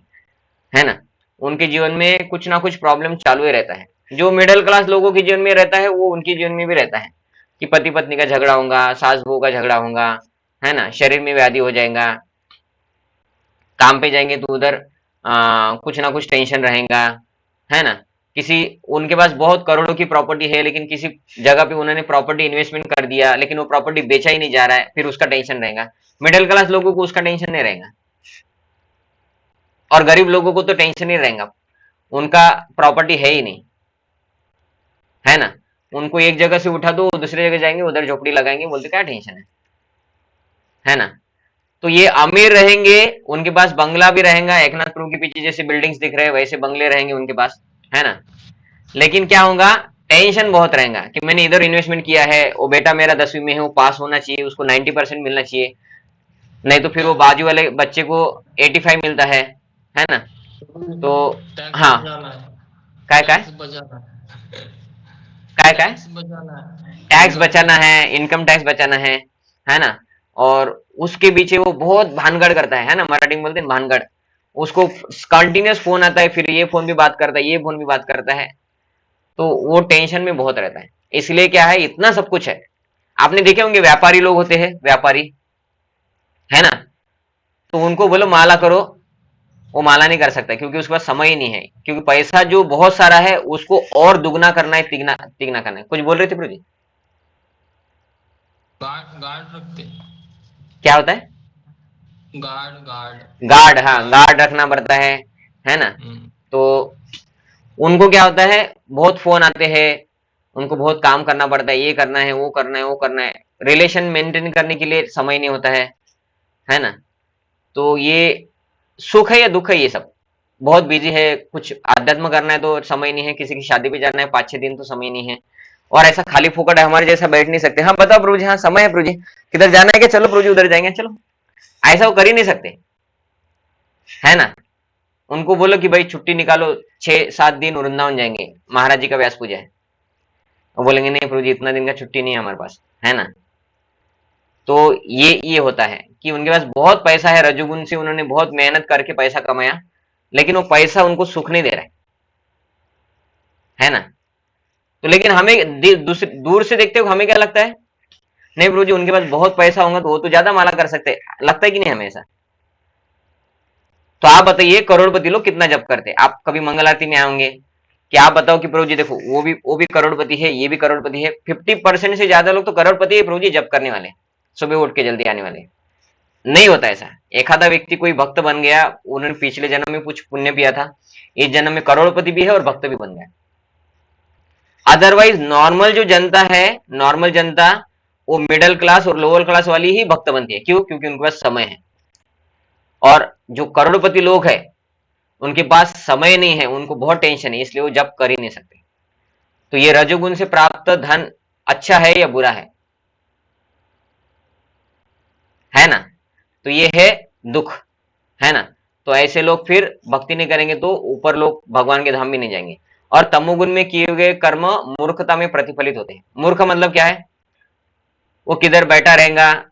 है ना। उनके जीवन में कुछ ना कुछ प्रॉब्लम चालू ही रहता है। जो मिडिल क्लास लोगों के जीवन में रहता है वो उनके जीवन में भी रहता है, कि पति पत्नी का झगड़ा होगा, सास बहू का झगड़ा होगा, है ना, शरीर में व्याधि हो जाएगा, काम पे जाएंगे तो उधर कुछ ना कुछ टेंशन रहेगा, है ना। किसी, उनके पास बहुत करोड़ों की प्रॉपर्टी है, लेकिन किसी जगह पे उन्होंने प्रॉपर्टी इन्वेस्टमेंट कर दिया, लेकिन वो प्रॉपर्टी बेचा ही नहीं जा रहा है, फिर उसका टेंशन रहेगा। मिडिल क्लास लोगों को उसका टेंशन नहीं रहेगा, और गरीब लोगों को तो टेंशन ही रहेगा, उनका प्रॉपर्टी है ही नहीं, है ना। उनको एक जगह से उठा दो, दूसरी जगह जाएंगे, उधर झोपड़ी लगाएंगे, बोलते क्या टेंशन है ना। तो ये अमीर रहेंगे, उनके पास बंगला भी रहेगा, एकनाथ प्रभु के पीछे जैसे बिल्डिंग्स दिख रहे हैं वैसे बंगले रहेंगे उनके पास, है ना। लेकिन क्या होगा, टेंशन बहुत रहेगा कि मैंने इधर इन्वेस्टमेंट किया है, वो बेटा मेरा 10वीं में है, वो पास होना चाहिए, उसको 90% मिलना चाहिए, नहीं तो फिर वो बाजू वाले बच्चे को 85 मिलता है ना। तो टैक्स हाँ, बचाना है। काय काय टैक्स बचाना है। काय काय टैक्स बचाना है, टैक्स इनकम बचाना टैक्स। है, इनकम टैक्स बचाना है ना। और उसके पीछे वो बहुत भानगढ़ करता है ना, मराठी में बोलते हैं भानगढ़। उसको कंटिन्यूस फोन आता है, फिर ये फोन भी बात करता है, ये फोन भी बात करता है, तो वो टेंशन में बहुत रहता है। इसलिए क्या है, इतना सब कुछ है। आपने देखे होंगे व्यापारी लोग होते हैं, व्यापारी, है ना, तो उनको बोलो माला करो, वो माला नहीं कर सकता, क्योंकि उसके पास समय ही नहीं है, क्योंकि पैसा जो बहुत सारा है उसको और दुगना करना है, तिगना तिगना करना है। कुछ बोल रहे थे प्रभु जी, गार्ड गार्ड रखते। क्या होता है, गार्ड गार्ड गार्ड, हाँ गार्ड। गार्ड रखना पड़ता है ना। हम्म। तो उनको क्या होता है, बहुत फोन आते हैं, उनको बहुत काम करना पड़ता है, ये करना है, वो करना है, वो करना है, रिलेशन मेंटेन करने के लिए समय नहीं होता है ना। तो ये सुख है या दुख है, ये सब बहुत बिजी है, कुछ आध्यात्म करना है तो समय नहीं है, किसी की शादी पे जाना है 5-6 दिन तो समय नहीं है, और ऐसा खाली फुकट है हमारे जैसा बैठ नहीं सकते, हाँ बताओ प्रभु जी, हाँ समय है प्रभु जी, किधर जाना है क्या, चलो प्रभु जी उधर जाएंगे, चलो, ऐसा वो कर ही नहीं सकते, है ना। उनको बोलो कि भाई छुट्टी निकालो, 6-7 दिन वृंदावन जाएंगे, महाराज जी का व्यास पूजा है, वो बोलेंगे नहीं प्रभु जी इतना दिन का छुट्टी नहीं है हमारे पास, है ना। तो ये होता है कि उनके पास बहुत पैसा है, रजोगुण से उन्होंने बहुत मेहनत करके पैसा कमाया, लेकिन वो पैसा उनको सुख नहीं दे रहा है ना। तो लेकिन हमें दूर से देखते हो हमें क्या लगता है, नहीं प्रभु जी उनके पास बहुत पैसा होगा तो वो तो ज्यादा माला कर सकते हैं, लगता है कि नहीं हमें ऐसा। तो आप बताइए करोड़पति लोग कितना जप करते हैं, आप कभी मंगल आरती में आएंगे कि आप बताओ कि प्रभु जी देखो वो भी करोड़पति है, ये भी करोड़पति है, 50% से ज्यादा लोग तो करोड़पति है प्रभु जी जप करने वाले, सुबह उठ के जल्दी आने वाले। नहीं होता ऐसा, एक आधा व्यक्ति कोई भक्त बन गया, उन्होंने पिछले जन्म में कुछ पुण्य किया था, इस जन्म में करोड़पति भी है और भक्त भी बन गया। अदरवाइज नॉर्मल जो जनता है, नॉर्मल जनता वो मिडिल क्लास और लोअर क्लास वाली ही भक्त बनती है, क्यों, क्योंकि उनके पास समय है। और जो करोड़पति लोग हैं उनके पास समय नहीं है, उनको बहुत टेंशन है, इसलिए वो जप कर ही नहीं सकते। तो ये रजोगुण से प्राप्त धन अच्छा है या बुरा है ना। तो ये है दुख, है ना। तो ऐसे लोग फिर भक्ति नहीं करेंगे तो ऊपर लोग भगवान के धाम भी नहीं जाएंगे। और तमोगुण में किए हुए कर्म मूर्खता में प्रतिफलित होते हैं। मूर्ख मतलब क्या है, वो किधर बैठा रहेगा,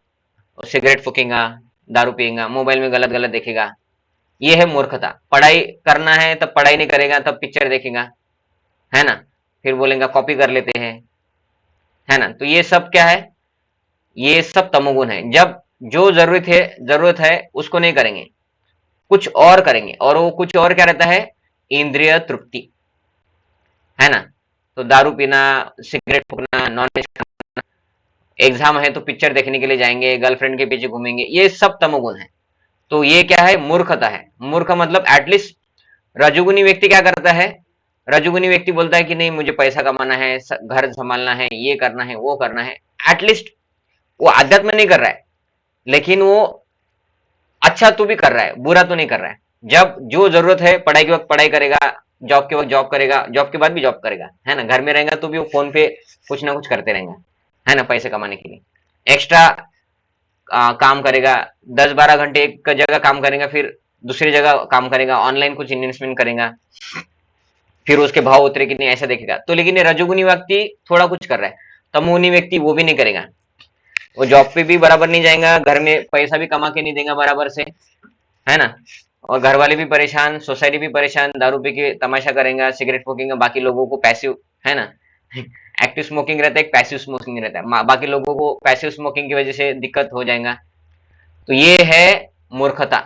सिगरेट फूकेगा, दारू पिएगा, मोबाइल में गलत गलत देखेगा, ये है मूर्खता। पढ़ाई करना है तब पढ़ाई नहीं करेगा, तब पिक्चर देखेगा, है ना, फिर बोलेगा कॉपी कर लेते हैं, है ना। तो ये सब क्या है, ये सब तमोगुण है। जब जो जरूरत है उसको नहीं करेंगे, कुछ और करेंगे, और वो कुछ और क्या रहता है, इंद्रिय तृप्ति, है ना। तो दारू पीना, सिगरेट फूकना, नॉनवेज, एग्जाम है तो पिक्चर देखने के लिए जाएंगे, गर्लफ्रेंड के पीछे घूमेंगे, ये सब तमोगुण है। तो ये क्या है, मूर्खता है। मूर्ख मतलब एटलीस्ट रजोगुनी व्यक्ति क्या करता है, रजोगुनी व्यक्ति बोलता है कि नहीं मुझे पैसा कमाना है, घर संभालना है, ये करना है, वो करना है, एटलीस्ट वो आध्यात्म नहीं कर रहा है, लेकिन वो अच्छा तो भी कर रहा है, बुरा तो नहीं कर रहा है। जब जो जरूरत है पढ़ाई के वक्त पढ़ाई करेगा, जॉब के वक्त जॉब करेगा, जॉब के बाद भी जॉब करेगा, है ना। घर में रहेगा तो भी वो फोन पे कुछ ना कुछ करते रहेगा, है ना, पैसे कमाने के लिए एक्स्ट्रा काम करेगा, 10-12 घंटे एक जगह काम करेगा, फिर दूसरी जगह काम करेगा, ऑनलाइन कुछ इन्वेस्टमेंट करेगा, फिर उसके भाव उतरे कि नहीं ऐसा देखेगा। तो लेकिन ये रजोगुनी व्यक्ति थोड़ा कुछ कर रहा है, तमोगुनी व्यक्ति वो भी नहीं करेगा, वो जॉब पे भी बराबर नहीं जाएगा, घर में पैसा भी कमा के नहीं देगा बराबर से, है ना। और घर वाले भी परेशान, सोसाइटी भी परेशान, दारू पी के तमाशा करेगा, सिगरेट फूकेगा, बाकी लोगों को पैसिव, है ना, एक्टिव स्मोकिंग रहता है, एक पैसिव स्मोकिंग रहता है, बाकी लोगों को पैसिव स्मोकिंग की वजह से दिक्कत हो जाएगा। तो ये है मूर्खता।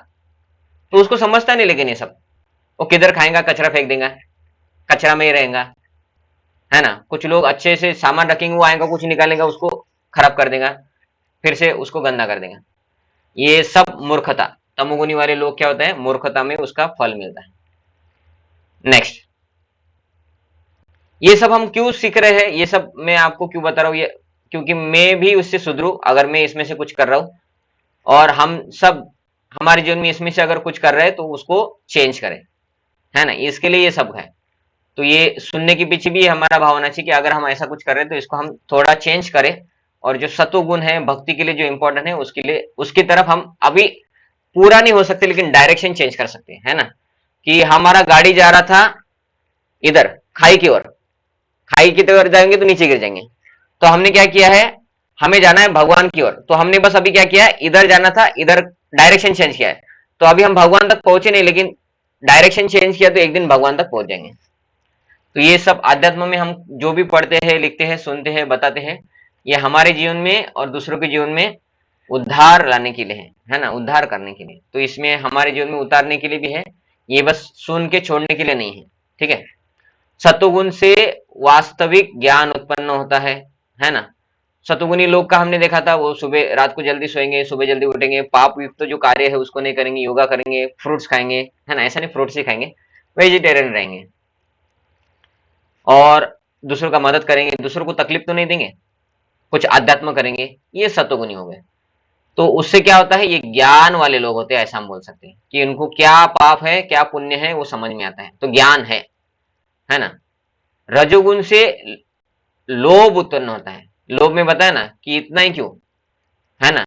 तो उसको समझता नहीं, लेकिन ये सब वो किधर खाएगा, कचरा फेंक देगा, कचरा में ही रहेगा, है ना। कुछ लोग अच्छे से सामान रखेंगे, वो आएगा कुछ निकालेगा, उसको खराब कर देगा, फिर से उसको गंदा कर देगा। ये सब मूर्खता, तमोगुनी वाले लोग क्या होता है, मूर्खता में उसका फल मिलता है। नेक्स्ट, ये सब हम क्यों सीख रहे हैं, ये सब मैं आपको क्यों बता रहा हूं, ये क्योंकि मैं भी उससे सुधरूं, अगर मैं इसमें से कुछ कर रहा हूं, और हम सब हमारे जीवन में इसमें से अगर कुछ कर रहे हैं तो उसको चेंज करें, है ना, इसके लिए ये सब है। तो ये सुनने के पीछे भी हमारा भाव होना चाहिए कि अगर हम ऐसा कुछ कर रहे हैं तो इसको हम थोड़ा चेंज करें, और जो सत्व गुण है भक्ति के लिए जो इंपॉर्टेंट है उसके लिए, उसकी तरफ हम अभी पूरा नहीं हो सकते, लेकिन डायरेक्शन चेंज कर सकते हैं, है ना। कि हमारा गाड़ी जा रहा था इधर खाई की ओर, खाई की तरफ जाएंगे तो नीचे गिर जाएंगे, तो हमने क्या किया है, हमें जाना है भगवान की ओर, तो हमने बस अभी क्या किया है, इधर जाना था, इधर डायरेक्शन चेंज किया है, तो अभी हम भगवान तक पहुंचे नहीं, लेकिन डायरेक्शन चेंज किया तो एक दिन भगवान तक पहुंच जाएंगे। तो ये सब आध्यात्म में हम जो भी पढ़ते हैं, लिखते हैं, सुनते हैं, बताते हैं, ये हमारे जीवन में और दूसरों के जीवन में उद्धार लाने के लिए है ना, उद्धार करने के लिए। तो इसमें हमारे जीवन में उतारने के लिए भी है, ये बस सुन के छोड़ने के लिए नहीं है, ठीक है। सतोगुण से वास्तविक ज्ञान उत्पन्न होता है ना। सतोगुणी लोग का हमने देखा था, वो सुबह रात को जल्दी सोएंगे, सुबह जल्दी उठेंगे, पाप युक्त तो जो कार्य है उसको नहीं करेंगे, योगा करेंगे, फ्रूट्स खाएंगे, है ना, ऐसा नहीं फ्रूट्स ही खाएंगे, वेजिटेरियन रहेंगे, और दूसरों का मदद करेंगे, दूसरों को तकलीफ तो नहीं देंगे, कुछ अध्यात्म करेंगे, ये सतोगुणी हो गए। तो उससे क्या होता है, ये ज्ञान वाले लोग होते हैं, ऐसा हम बोल सकते हैं कि उनको क्या पाप है क्या पुण्य है वो समझ में आता है, तो ज्ञान है ना। रजोगुण से लोभ उत्पन्न होता है। लोभ में बताया ना कि इतना ही क्यों, है ना।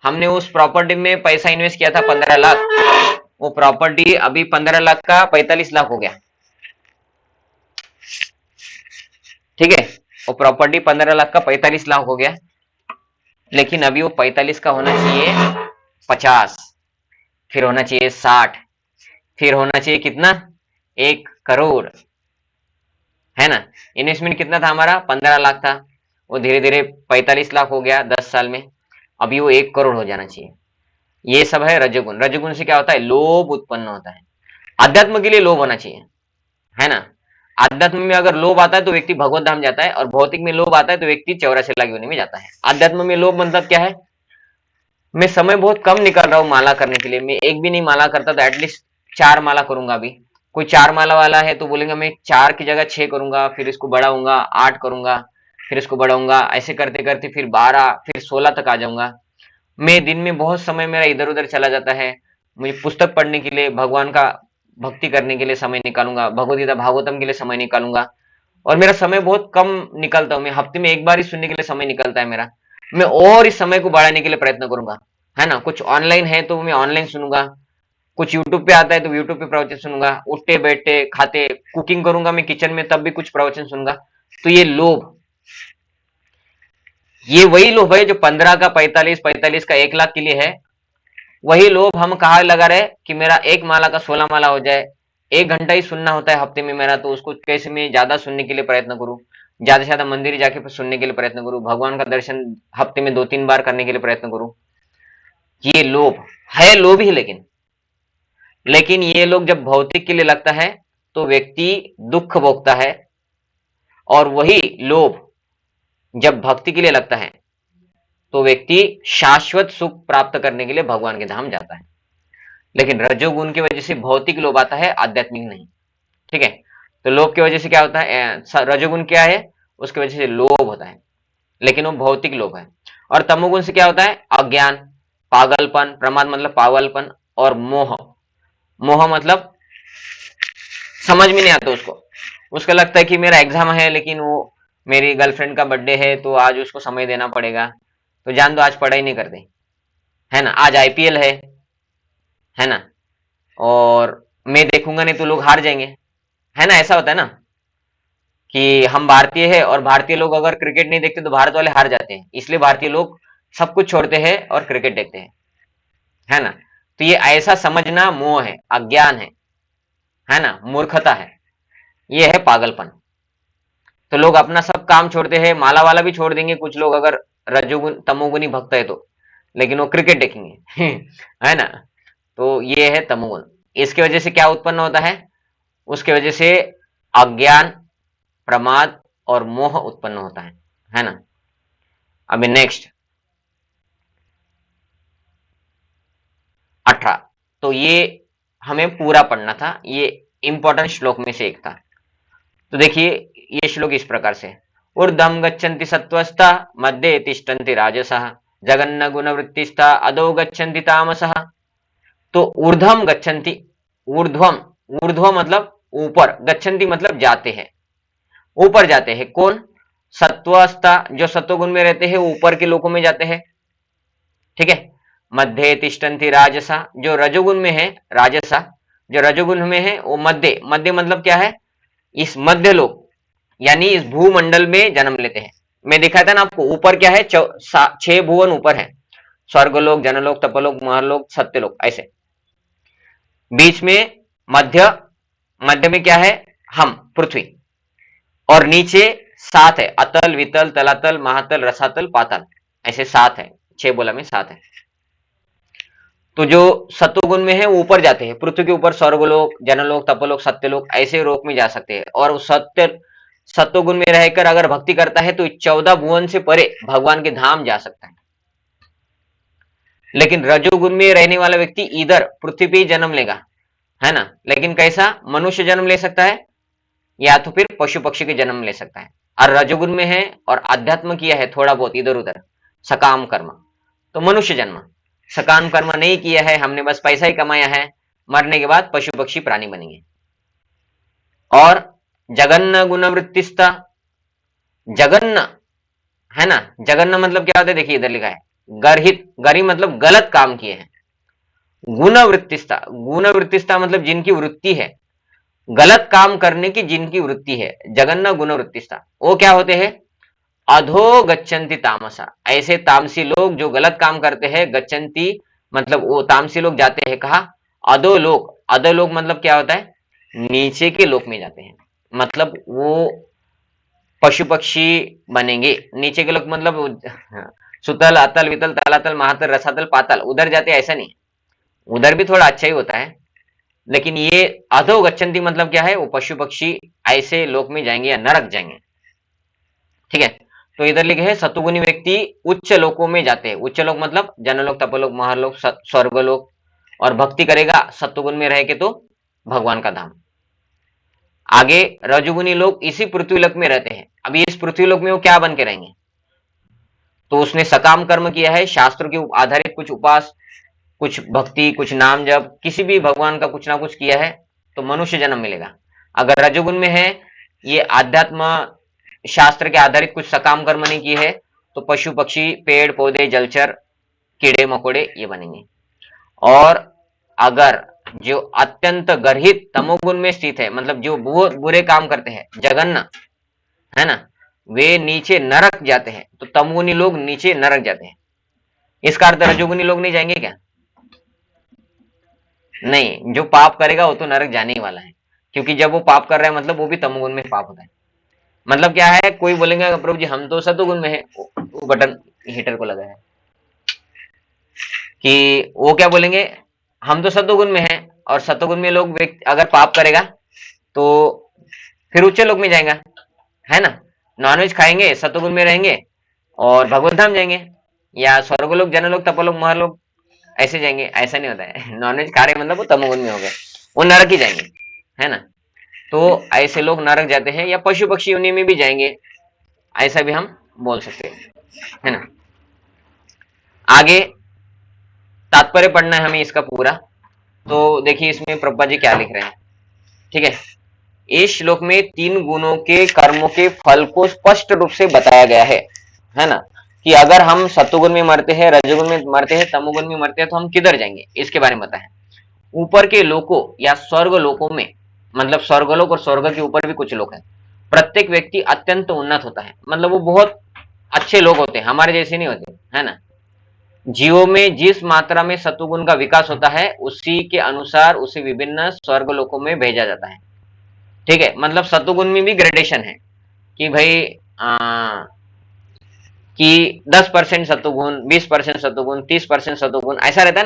हमने उस प्रॉपर्टी में पैसा इन्वेस्ट किया था 15 लाख, वो प्रॉपर्टी अभी 15 लाख का 45 लाख हो गया, ठीक है। वो प्रॉपर्टी 15 लाख का 45 लाख हो गया, लेकिन अभी वो 45 का होना चाहिए 50, फिर होना चाहिए 60, फिर होना चाहिए कितना, 1 करोड़, है ना। इन्वेस्टमेंट कितना था हमारा, 15 लाख था, वो धीरे धीरे 45 लाख हो गया 10 साल में, अभी वो 1 करोड़ हो जाना चाहिए। ये सब है रजोगुण। रजोगुण से क्या होता है, लोभ उत्पन्न होता है। अध्यात्म के लिए लोभ होना चाहिए, है ना। अध्यात्म में अगर लोभ आता है तो व्यक्ति भगवत धाम जाता है, और भौतिक में लोभ आता है तो व्यक्ति 84 लाख योनि में जाता है। अध्यात्म में लोभ मतलब क्या है, मैं समय बहुत कम निकल रहा हूँ माला करने के लिए, मैं एक भी नहीं माला करता तो एटलीस्ट 4 माला करूंगा। अभी कोई 4 माला वाला है तो बोलेंगे मैं 4 की जगह 6 करूंगा, फिर इसको बढ़ाऊंगा 8 करूंगा, फिर इसको बढ़ाऊंगा, ऐसे करते करते फिर 12 फिर 16 तक आ जाऊंगा। मैं दिन में बहुत समय मेरा इधर उधर चला जाता है, मुझे पुस्तक पढ़ने के लिए, भगवान का भक्ति करने के लिए समय निकालूंगा, भगवद गीता भागवतम के लिए समय निकालूंगा, और मेरा समय बहुत कम निकलता हूँ, मैं हफ्ते में एक बार ही सुनने के लिए समय निकलता है मेरा। मैं और इस समय को बढ़ाने के लिए प्रयत्न करूंगा, है ना। कुछ ऑनलाइन है तो मैं ऑनलाइन सुनूंगा, कुछ यूट्यूब पे आता है तो यूट्यूब पे प्रवचन सुनूंगा, उठते बैठते खाते कुकिंग करूंगा मैं किचन में तब भी कुछ प्रवचन सुनूंगा। तो ये लोभ, ये वही लोभ है जो 15 का 45, 45 का 1 लाख के लिए है। वही लोभ हम कहा लगा रहे कि मेरा 1 माला का 16 माला हो जाए, 1 घंटा ही सुनना होता है हफ्ते में मेरा, तो उसको कैसे मैं ज्यादा सुनने के लिए प्रयत्न करूं, ज्यादा से ज्यादा मंदिर जाके सुनने के लिए प्रयत्न करूं, भगवान का दर्शन हफ्ते में 2-3 बार करने के लिए प्रयत्न करूं। ये लोभ है, लोभ ही। लेकिन ये लोग जब भौतिक के लिए लगता है तो व्यक्ति दुख भोगता है, और वही लोभ जब भक्ति के लिए लगता है तो व्यक्ति शाश्वत सुख प्राप्त करने के लिए भगवान के धाम जाता है। लेकिन रजोगुण की वजह से भौतिक लोभ आता है, आध्यात्मिक नहीं, ठीक है। तो लोभ की वजह से क्या होता है, रजोगुण क्या है, उसकी वजह से लोभ होता है, लेकिन वो भौतिक लोभ है। और तमोगुण से क्या होता है, अज्ञान, पागलपन, प्रमाद मतलब पागलपन, और मोह। मोह मतलब समझ में नहीं आता उसको, उसका लगता है कि मेरा एग्जाम है लेकिन वो मेरी गर्लफ्रेंड का बर्थडे है तो आज उसको समय देना पड़ेगा, तो जान दो आज पढ़ाई नहीं करते, है ना। आज आईपीएल है ना, और मैं देखूंगा नहीं तो लोग हार जाएंगे, है ना। ऐसा होता है ना कि हम भारतीय है और भारतीय लोग अगर क्रिकेट नहीं देखते तो भारत वाले हार जाते हैं, इसलिए भारतीय लोग सब कुछ छोड़ते हैं और क्रिकेट देखते हैं, है ना। तो ये ऐसा समझना मोह है, अज्ञान है ना, मूर्खता है, ये है पागलपन। तो लोग अपना सब काम छोड़ते हैं, माला वाला भी छोड़ देंगे कुछ लोग अगर रजोगुण तमोगुणी भक्त है तो, लेकिन वो क्रिकेट देखेंगे है ना। तो ये है तमोगुण। इसकी वजह से क्या उत्पन्न होता है, उसके वजह से अज्ञान, प्रमाद और मोह उत्पन्न होता है ना। अभी नेक्स्ट 18, तो ये हमें पूरा पढ़ना था, ये इंपॉर्टेंट श्लोक में से एक था। तो देखिए ये श्लोक इस प्रकार से, ऊर्ध्वं गच्छन्ति सत्त्वस्था मध्ये तिष्ठन्ति राजसः जगन्न गुणवृत्तिस्था अधो गच्छन्ति तामसः। तो ऊर्ध्वं गच्छन्ति, ऊर्ध्वम, ऊर्ध्व मतलब ऊपर, गच्छन्ति मतलब जाते हैं, ऊपर जाते हैं कौन, सत्वस्था जो सत्वगुण में रहते हैं ऊपर के लोकों में जाते हैं, ठीक है। मध्य तिष्ठन्ति राजसा जो रजोगुण में है, राजसा जो रजोगुण में है वो मध्य, मध्य मतलब क्या है, इस मध्य लोक यानी इस भूमंडल में जन्म लेते हैं। मैं दिखाया था ना आपको, ऊपर क्या है, 6 भुवन ऊपर है, स्वर्गलोक, जनलोक, तपलोक, महलोक, सत्यलोक, ऐसे। बीच में मध्य, मध्य में क्या है, हम पृथ्वी, और नीचे 7 है, अतल, वितल, तलातल, महातल, रसातल, पाताल, ऐसे 7 है, 6 बोला में 7 है। तो जो सत्वगुण में है वो ऊपर जाते हैं, पृथ्वी के ऊपर स्वर्गलोक, जनलोक, तपलोक, सत्यलोक, ऐसे लोक में जा सकते हैं। और सत्वगुण में रहकर अगर भक्ति करता है तो 14 भुवन से परे भगवान के धाम जा सकता है। लेकिन रजोगुण में रहने वाला व्यक्ति इधर पृथ्वी पे ही जन्म लेगा, है ना। लेकिन कैसा, मनुष्य जन्म ले सकता है या तो फिर पशु पक्षी के जन्म ले सकता है। और रजोगुण में है और अध्यात्म किया है थोड़ा बहुत इधर उधर, सकाम कर्म, तो मनुष्य जन्म। सकाम कर्म नहीं किया है, हमने बस पैसा ही कमाया है, मरने के बाद पशु पक्षी प्राणी बनेंगे। और जगन्न गुणवृत्तिस्था, जगन्न है ना, जगन्न मतलब क्या होता है, देखिए इधर लिखा है गर्हित, गरी मतलब गलत काम किए हैं। गुणवृत्तिस्था, गुणवृत्तिस्था मतलब जिनकी वृत्ति है, गलत काम करने की जिनकी वृत्ति है, जगन्न गुणवृत्तिस्था, वो क्या होते हैं, अधो गच्छन्ति तामसा, ऐसे तामसी लोग जो गलत काम करते हैं, गच्छन्ति मतलब वो तामसी लोग जाते हैं कहा, अधोलोक, अधोलोक मतलब क्या होता है, नीचे के लोक में जाते हैं, मतलब वो पशु पक्षी बनेंगे। नीचे के लोग मतलब सुतल अतल वितल तलातल महातल रसातल पाताल, उधर जाते ऐसा नहीं, उधर भी थोड़ा अच्छा ही होता है, लेकिन ये अधो गच्छन्ति मतलब क्या है, वो पशु पक्षी ऐसे लोक में जाएंगे या नरक जाएंगे। ठीक है, तो इधर लिखे है सतुगुणी व्यक्ति उच्च लोकों में जाते हैं। उच्च लोक मतलब जनलोक, तपलोक, महालोक, स्वर्गलोक, और भक्ति करेगा सत्वगुण में रह के तो भगवान का धाम। आगे रजोगुणी लोग इसी पृथ्वीलोक में रहते हैं। अभी इस पृथ्वीलोक में वो क्या बन के रहेंगे, तो उसने सकाम कर्म किया है, शास्त्रों के आधारित कुछ उपास, कुछ भक्ति, कुछ नाम जप, किसी भी भगवान का कुछ ना कुछ किया है, तो मनुष्य जन्म मिलेगा। अगर रजोगुण में है, ये आध्यात्म शास्त्र के आधारित कुछ सकाम कर्म नहीं किए है, तो पशु पक्षी, पेड़ पौधे, जलचर, कीड़े मकोड़े ये बनेंगे। और अगर जो अत्यंत गर्हित तमोगुण में स्थित है, मतलब जो बहुत बुरे काम करते हैं, जघन्य है ना, वे नीचे नरक जाते हैं। तो तमोगुणी लोग नीचे नरक जाते हैं। इसका अर्थ रजोगुणी लोग नहीं जाएंगे क्या? नहीं, जो पाप करेगा वो तो नरक जाने ही वाला है, क्योंकि जब वो पाप कर रहा है मतलब वो भी तमोगुण में पाप होता है। मतलब क्या है, कोई बोलेंगे प्रभु जी हम तो सतोगुण में है, वो बटन हीटर को लगा है कि वो क्या बोलेंगे, हम तो सतोगुण में है, और सतोगुण में लोग व्यक्ति अगर पाप करेगा तो फिर उच्च लोक में जाएगा, है ना। नॉनवेज खाएंगे, सतोगुण में रहेंगे और भगवत धाम जाएंगे, या स्वर्गलोक, जनलोक, तपोलोक, महालोक ऐसे जाएंगे। ऐसा नहीं होता है, नॉनवेज खा रहे मतलब वो तमोगुण में हो गए, वो नरक ही जाएंगे, है ना। तो ऐसे लोग नरक जाते हैं, या पशु पक्षी उन्हीं में भी जाएंगे, ऐसा भी हम बोल सकते हैं, है ना। आगे तात्पर्य पढ़ना है हमें इसका पूरा, तो देखिए इसमें प्रभुपाद जी क्या लिख रहे हैं। ठीक है, इस श्लोक में 3 गुणों के कर्मों के फल को स्पष्ट रूप से बताया गया है ना, कि अगर हम सत्वगुण में मरते हैं, रजोगुण में मरते हैं, तमोगुण में मरते हैं, तो हम किधर जाएंगे, इसके बारे में बताया। ऊपर के लोकों या स्वर्ग लोकों में, मतलब स्वर्गलोक और स्वर्ग के ऊपर भी कुछ लोग हैं, प्रत्येक व्यक्ति अत्यंत उन्नत होता है, मतलब वो बहुत अच्छे लोग होते हैं, हमारे जैसे नहीं होते, है ना। जीवों में जिस मात्रा में सत्वगुण का विकास होता है, उसी के अनुसार उसे विभिन्न स्वर्ग लोकों में भेजा जाता है। ठीक है, मतलब सत्वगुण में भी ग्रेडेशन है कि भाई कि 10% सत्वगुण, 20% सत्वगुण, 30% सत्वगुण, ऐसा रहता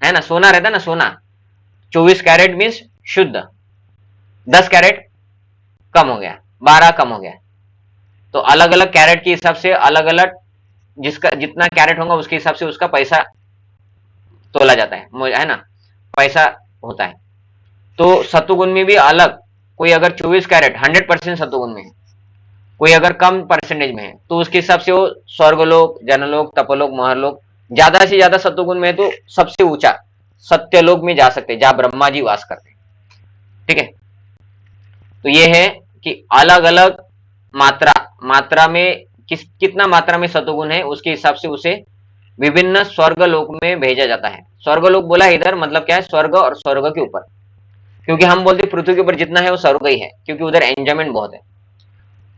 है ना। सोना रहता है ना, सोना 24 कैरेट मीन्स शुद्ध, 10 कैरेट कम हो गया, 12 कम हो गया, तो अलग अलग कैरेट के हिसाब से अलग अलग, जिसका जितना कैरेट होगा उसके हिसाब से उसका पैसा तोला जाता है ना, पैसा होता है। तो सत्वगुण में भी अलग, कोई अगर 24 कैरेट 100% सत्वगुण में है, कोई अगर कम परसेंटेज में है, तो उसके हिसाब से वो स्वर्गलोक, जनलोक, तपोलोक, महालोक, ज्यादा से ज्यादा सत्वगुण में है तो सबसे ऊंचा सत्यलोक में जा सकते हैं, जहां ब्रह्मा जी वास करते हैं। ठीक है, तो ये है कि अलग अलग मात्रा में कितना मात्रा में सत्वगुण है, उसके हिसाब से उसे विभिन्न स्वर्गलोक में भेजा जाता है। स्वर्गलोक बोला इधर मतलब क्या है, स्वर्ग और स्वर्ग के ऊपर, क्योंकि हम बोलते पृथ्वी के ऊपर जितना है वो स्वर्ग ही है, क्योंकि उधर एंजॉयमेंट बहुत है।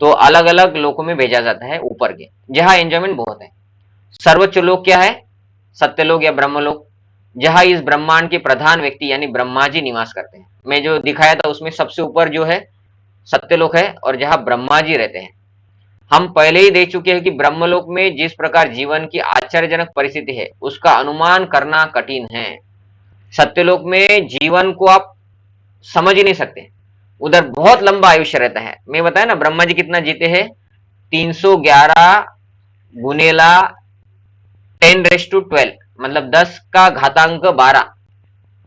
तो अलग अलग लोकों में भेजा जाता है ऊपर के, जहां एंजॉयमेंट बहुत है। सर्वोच्च लोक क्या है, सत्यलोक या ब्रह्मलोक, जहां इस ब्रह्मांड के प्रधान व्यक्ति यानी ब्रह्मा जी निवास करते हैं। मैं जो दिखाया था उसमें सबसे ऊपर जो है सत्यलोक है, और जहां ब्रह्मा जी रहते हैं। हम पहले ही देख चुके हैं कि ब्रह्मलोक में जिस प्रकार जीवन की आश्चर्यजनक परिस्थिति है, उसका अनुमान करना कठिन है। सत्यलोक में जीवन को आप समझ ही नहीं सकते, उधर बहुत लंबा आयुष्य रहता है। मैं बताया ना ब्रह्मा जी कितना जीते हैं, 311 गुनेला 10⁻12, मतलब 10 का घातांक 12,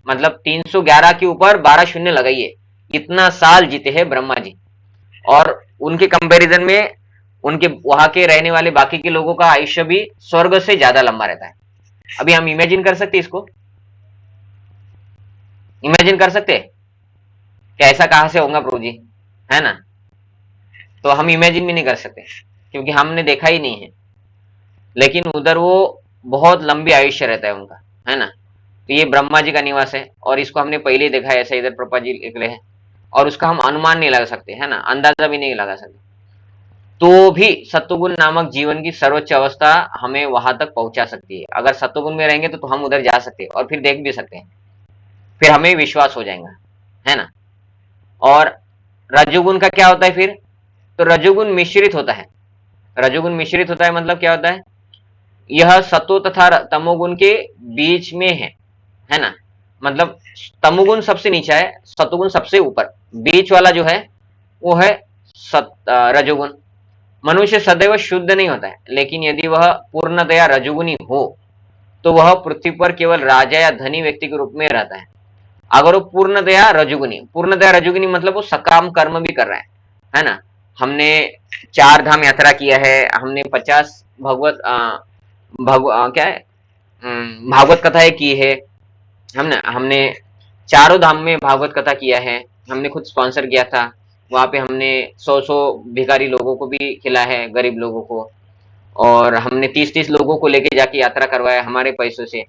मतलब 311 के ऊपर 12 शून्य लगाइए, इतना साल जीते हैं ब्रह्मा जी। और उनके कंपैरिजन में उनके वहां के रहने वाले बाकी के लोगों का आयुष्य भी स्वर्ग से ज्यादा लंबा रहता है। अभी हम इमेजिन कर सकते इसको, इमेजिन कर सकते कि ऐसा कहां से होगा प्रभु जी, है ना? तो हम इमेजिन भी नहीं कर सकते क्योंकि हमने देखा ही नहीं है। लेकिन उधर वो बहुत लंबी आयुष्य रहता है उनका, है ना? तो ये ब्रह्मा जी का निवास है और इसको हमने पहले ही देखा है, ऐसा इधर प्रभा जी निकले हैं और उसका हम अनुमान नहीं लगा सकते, है ना, अंदाजा भी नहीं लगा सकते। तो भी सत्वगुण नामक जीवन की सर्वोच्च अवस्था हमें वहां तक पहुंचा सकती है। अगर सत्वगुण में रहेंगे तो हम उधर जा सकते हैं और फिर देख भी सकते हैं, फिर हमें विश्वास हो जाएगा, है ना? और रजोगुण का क्या होता है फिर? तो रजोगुण मिश्रित होता है। रजोगुण मिश्रित होता है मतलब क्या होता है? यह सत्व तथा तमोगुण के बीच में है ना? मतलब तमोगुण सबसे नीचे है, सत्वगुण सबसे ऊपर, बीच वाला जो है वो है रजोगुण। मनुष्य सदैव शुद्ध नहीं होता है, लेकिन यदि वह पूर्णतया रजोगुणी हो तो वह पृथ्वी पर केवल राजा या धनी व्यक्ति के रूप में रहता है। अगर वो पूर्णतया रजोगुणी मतलब वो सकाम कर्म भी कर रहा है ना? हमने 4 धाम यात्रा किया है, हमने 50 क्या है भागवत कथाएं की है, हमने चारों धाम में भागवत कथा किया है, हमने खुद स्पॉन्सर किया था, वहां पे हमने 100 भिखारी लोगों को भी खिला है, गरीब लोगों को, और हमने 30 लोगों को लेके जाके यात्रा करवाया हमारे पैसों से।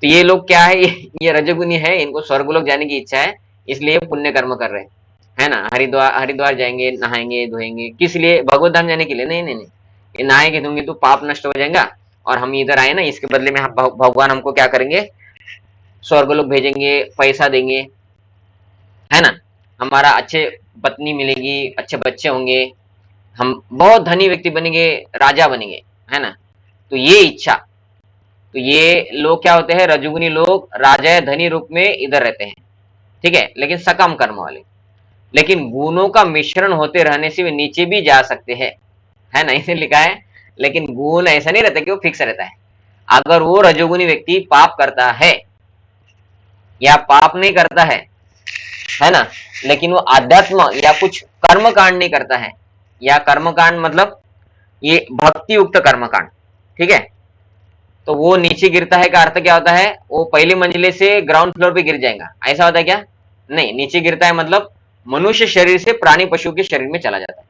तो ये लोग क्या है, ये रजोगुनी है, इनको स्वर्गलोक जाने की इच्छा है, इसलिए पुण्य कर्म कर रहे हैं, है ना? हरिद्वार जाएंगे, नहाएंगे धोएंगे, किस लिए? भगवत धाम जाने के लिए? नहीं नहीं नहीं, ये नहाएंगे धोएंगे तो पाप नष्ट हो जाएगा और हम इधर आए ना, इसके बदले में भगवान हमको क्या करेंगे? स्वर्गलोक भेजेंगे, पैसा देंगे, है ना? हमारा अच्छे पत्नी मिलेगी, अच्छे बच्चे होंगे, हम बहुत धनी व्यक्ति बनेंगे, राजा बनेंगे, है ना? तो ये इच्छा, तो ये लोग क्या होते हैं? रजोगुनी लोग राजा या धनी रूप में इधर रहते हैं, ठीक है, लेकिन सकाम कर्म वाले। लेकिन गुणों का मिश्रण होते रहने से वे नीचे भी जा सकते हैं, है ना? इसे लिखा है, लेकिन गुण ऐसा नहीं रहता कि वो फिक्स रहता है। अगर वो रजोगुनी व्यक्ति पाप करता है या पाप नहीं करता है ना, लेकिन वो आध्यात्म या कुछ कर्म कांड नहीं करता है, या कर्म कांड मतलब ये भक्ति युक्त कर्म कांड, ठीक है, तो वो नीचे गिरता है का अर्थ क्या होता है? वो पहली मंजिले से ग्राउंड फ्लोर पे गिर जाएगा, ऐसा होता है क्या? नहीं, नीचे गिरता है मतलब मनुष्य शरीर से प्राणी पशु के शरीर में चला जाता है।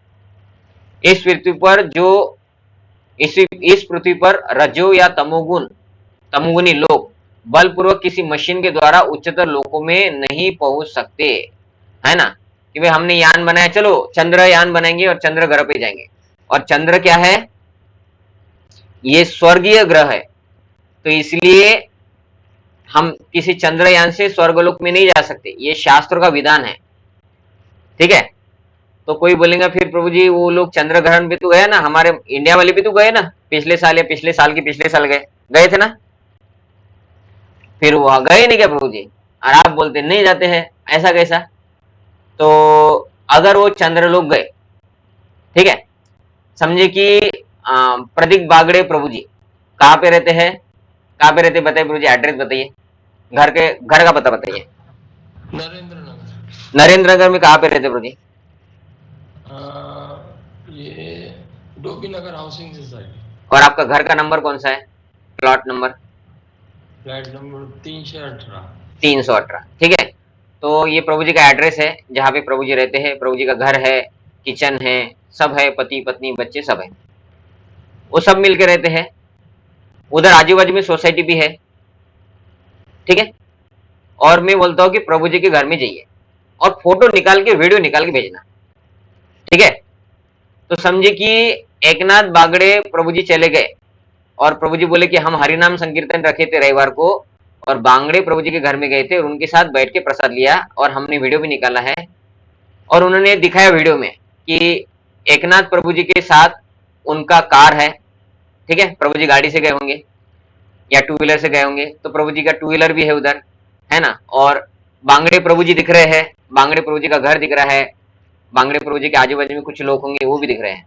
इस पृथ्वी पर रजो या तमोगुनी लोग बलपूर्वक किसी मशीन के द्वारा उच्चतर लोकों में नहीं पहुंच सकते, है ना? कि भाई हमने यान बनाया, चलो चंद्रयान बनाएंगे और चंद्र ग्रह पे जाएंगे, और चंद्र क्या है? ये स्वर्गीय ग्रह है, तो इसलिए हम किसी चंद्रयान से स्वर्गलोक में नहीं जा सकते, ये शास्त्रों का विधान है, ठीक है? तो कोई बोलेगा फिर प्रभु जी वो लोग चंद्र ग्रहण पे तो गए ना, हमारे इंडिया वाले भी तो गए ना, पिछले साल या पिछले साल के पिछले साल गए थे ना, फिर वहां गए नहीं क्या प्रभु जी? और आप बोलते नहीं जाते हैं, ऐसा कैसा? तो अगर वो चंद्र लोग गए, ठीक है, समझे कि प्रदीप बागड़े प्रभु जी कहाँ पे रहते हैं? कहाँ पे रहते बताइए प्रभु जी, एड्रेस बताइए, घर का पता बताइए। नरेंद्र नगर। नरेंद्र नगर में कहाँ पे रहते प्रभु जी? ये डोबी नगर हाउसिंग सोसाइटी। और आपका घर का नंबर कौन सा है? Plot number? Flat number 318। 318, ठीक है। तो ये प्रभु जी का एड्रेस है जहाँ पे प्रभु जी रहते हैं। प्रभु जी का घर है, किचन है, सब है, पति पत्नी बच्चे सब है, वो सब मिलके रहते हैं। उधर आजू बाजू में सोसाइटी भी है, ठीक है। और मैं बोलता हूँ कि प्रभु जी के घर में जाइए और फोटो निकाल के वीडियो निकाल के भेजना, ठीक है। तो समझे कि एकनाथ बागड़े प्रभु जी चले गए और प्रभु जी बोले कि हम हरिनाम संकीर्तन रखे थे रविवार को, और बांगड़े प्रभु जी के घर में गए थे और उनके साथ बैठ के प्रसाद लिया, और हमने वीडियो भी निकाला है और उन्होंने दिखाया वीडियो में कि एकनाथ प्रभु जी के साथ उनका कार है, ठीक है। प्रभु जी गाड़ी से गए होंगे या टू व्हीलर से गए होंगे, तो प्रभु जी का टू व्हीलर भी है उधर, है ना। और बांगड़े प्रभु जी दिख रहे हैं, बांगड़े प्रभु जी का घर दिख रहा है, बांगड़े प्रभु जी के आजू बाजू में कुछ लोग होंगे वो भी दिख रहे हैं।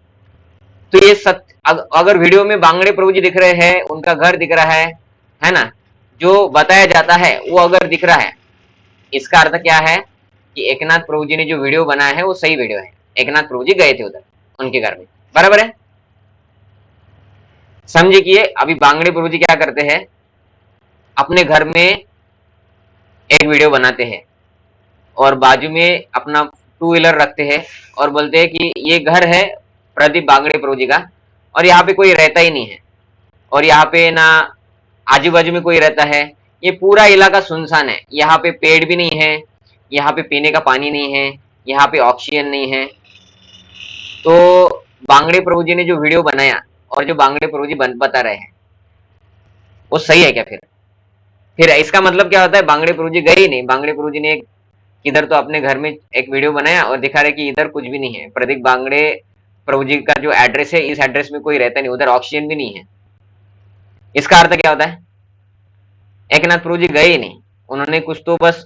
तो ये अगर वीडियो में बांगड़े प्रभु जी दिख रहे हैं, उनका घर दिख रहा है ना, जो बताया जाता है वो अगर दिख रहा है, इसका अर्थ क्या है कि एकनाथ प्रभु जी ने जो वीडियो बनाया है वो सही वीडियो है, एकनाथ प्रभु जी गए थे उधर उनके घर में, बराबर है। समझे कि अभी बांगड़े प्रभु जी क्या करते हैं, अपने घर में एक वीडियो बनाते हैं और बाजू में अपना टू व्हीलर रखते हैं और बोलते हैं कि ये घर है प्रदीप बांगड़े प्रभु जी का, और यहाँ पे कोई रहता ही नहीं है, और यहाँ पे ना आजू बाजू में कोई रहता है, ये पूरा इलाका सुनसान है, यहाँ पे पेड़ भी नहीं है, यहाँ पे पीने का पानी नहीं है, यहाँ पे ऑक्सीजन नहीं है। तो बांगड़े प्रभु जी ने जो वीडियो बनाया और जो बांगड़े प्रभु जी बता रहे हैं वो सही है क्या? फिर इसका मतलब क्या होता है, बांगड़े प्रभु जी गए ही नहीं। बांगड़े प्रभु जी ने इधर तो अपने घर में एक वीडियो बनाया और दिखा रहे कि इधर कुछ भी नहीं है, प्रदीप बांगड़े प्रभु जी का जो एड्रेस है इस एड्रेस में कोई रहता नहीं, उधर ऑक्सीजन भी नहीं है। इसका अर्थ क्या होता है, एकनाथ प्रभु जी गए ही नहीं, उन्होंने कुछ तो बस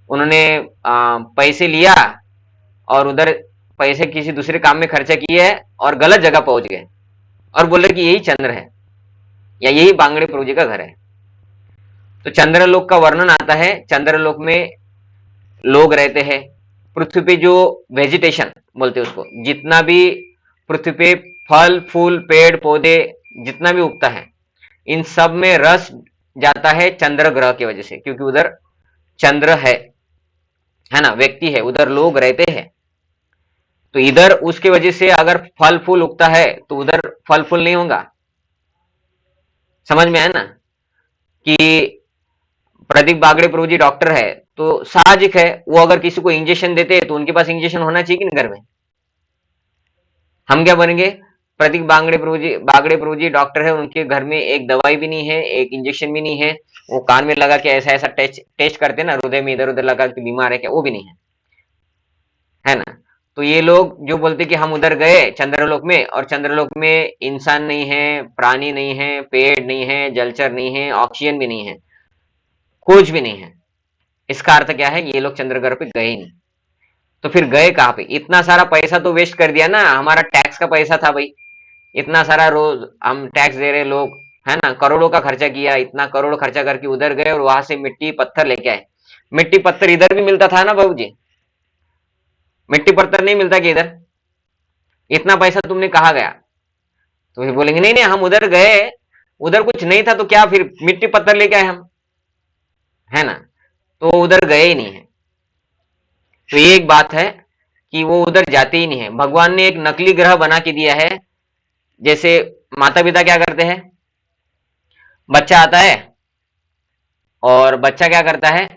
उन्होंने पैसे लिया और उधर पैसे किसी दूसरे काम में खर्चा किए है और गलत जगह पहुंच गए और बोले कि यही चंद्र है या यही बांगड़े प्रभु जी का घर है। तो चंद्रलोक का वर्णन आता है, चंद्रलोक में लोग रहते हैं, पृथ्वी पे जो वेजिटेशन बोलते हैं उसको, जितना भी पृथ्वी पे फल फूल पेड़ पौधे जितना भी उगता है इन सब में रस जाता है चंद्र ग्रह की वजह से, क्योंकि उधर चंद्र है ना, व्यक्ति है, उधर लोग रहते हैं। तो इधर उसके वजह से अगर फल फूल उगता है तो उधर फल फूल नहीं होगा। समझ में आया ना कि प्रदीप बागड़े प्रभु जी डॉक्टर है तो साहजिक है वो अगर किसी को इंजेक्शन देते हैं तो उनके पास इंजेक्शन होना चाहिए कि नहीं घर में। हम क्या बनेंगे, प्रदीप बागड़े प्रभु जी डॉक्टर है, उनके घर में एक दवाई भी नहीं है, एक इंजेक्शन भी नहीं है, वो कान में लगा के ऐसा ऐसा टेस्ट करते ना, हृदय में इधर उधर लगा के बीमार है क्या, वो भी नहीं है ना। तो ये लोग जो बोलते कि हम उधर गए चंद्रलोक में और चंद्रलोक में इंसान नहीं है, प्राणी नहीं है, पेड़ नहीं है, जलचर नहीं है, ऑक्सीजन भी नहीं है, कुछ भी नहीं है, इसका अर्थ क्या है, ये लोग चंद्र ग्रह पे गए नहीं। तो फिर गए कहां पे, इतना सारा पैसा तो वेस्ट कर दिया ना, हमारा टैक्स का पैसा था भाई, इतना सारा रोज हम टैक्स दे रहे लोग, है ना, करोड़ों का खर्चा किया, इतना करोड़ खर्चा करके उधर गए और वहां से मिट्टी पत्थर लेके आए। मिट्टी पत्थर इधर भी मिलता था ना बाबू जी, मिट्टी पत्थर नहीं मिलता कि इधर, इतना पैसा तुमने कहा गया। तो फिर बोलेंगे नहीं नहीं हम उधर गए, उधर कुछ नहीं था तो क्या फिर मिट्टी पत्थर लेके आए हम, है ना। तो उधर गए ही नहीं है। तो ये एक बात है कि वो उधर जाते ही नहीं है, भगवान ने एक नकली ग्रह बना के दिया है। जैसे माता पिता क्या करते हैं, बच्चा आता है और बच्चा क्या करता है,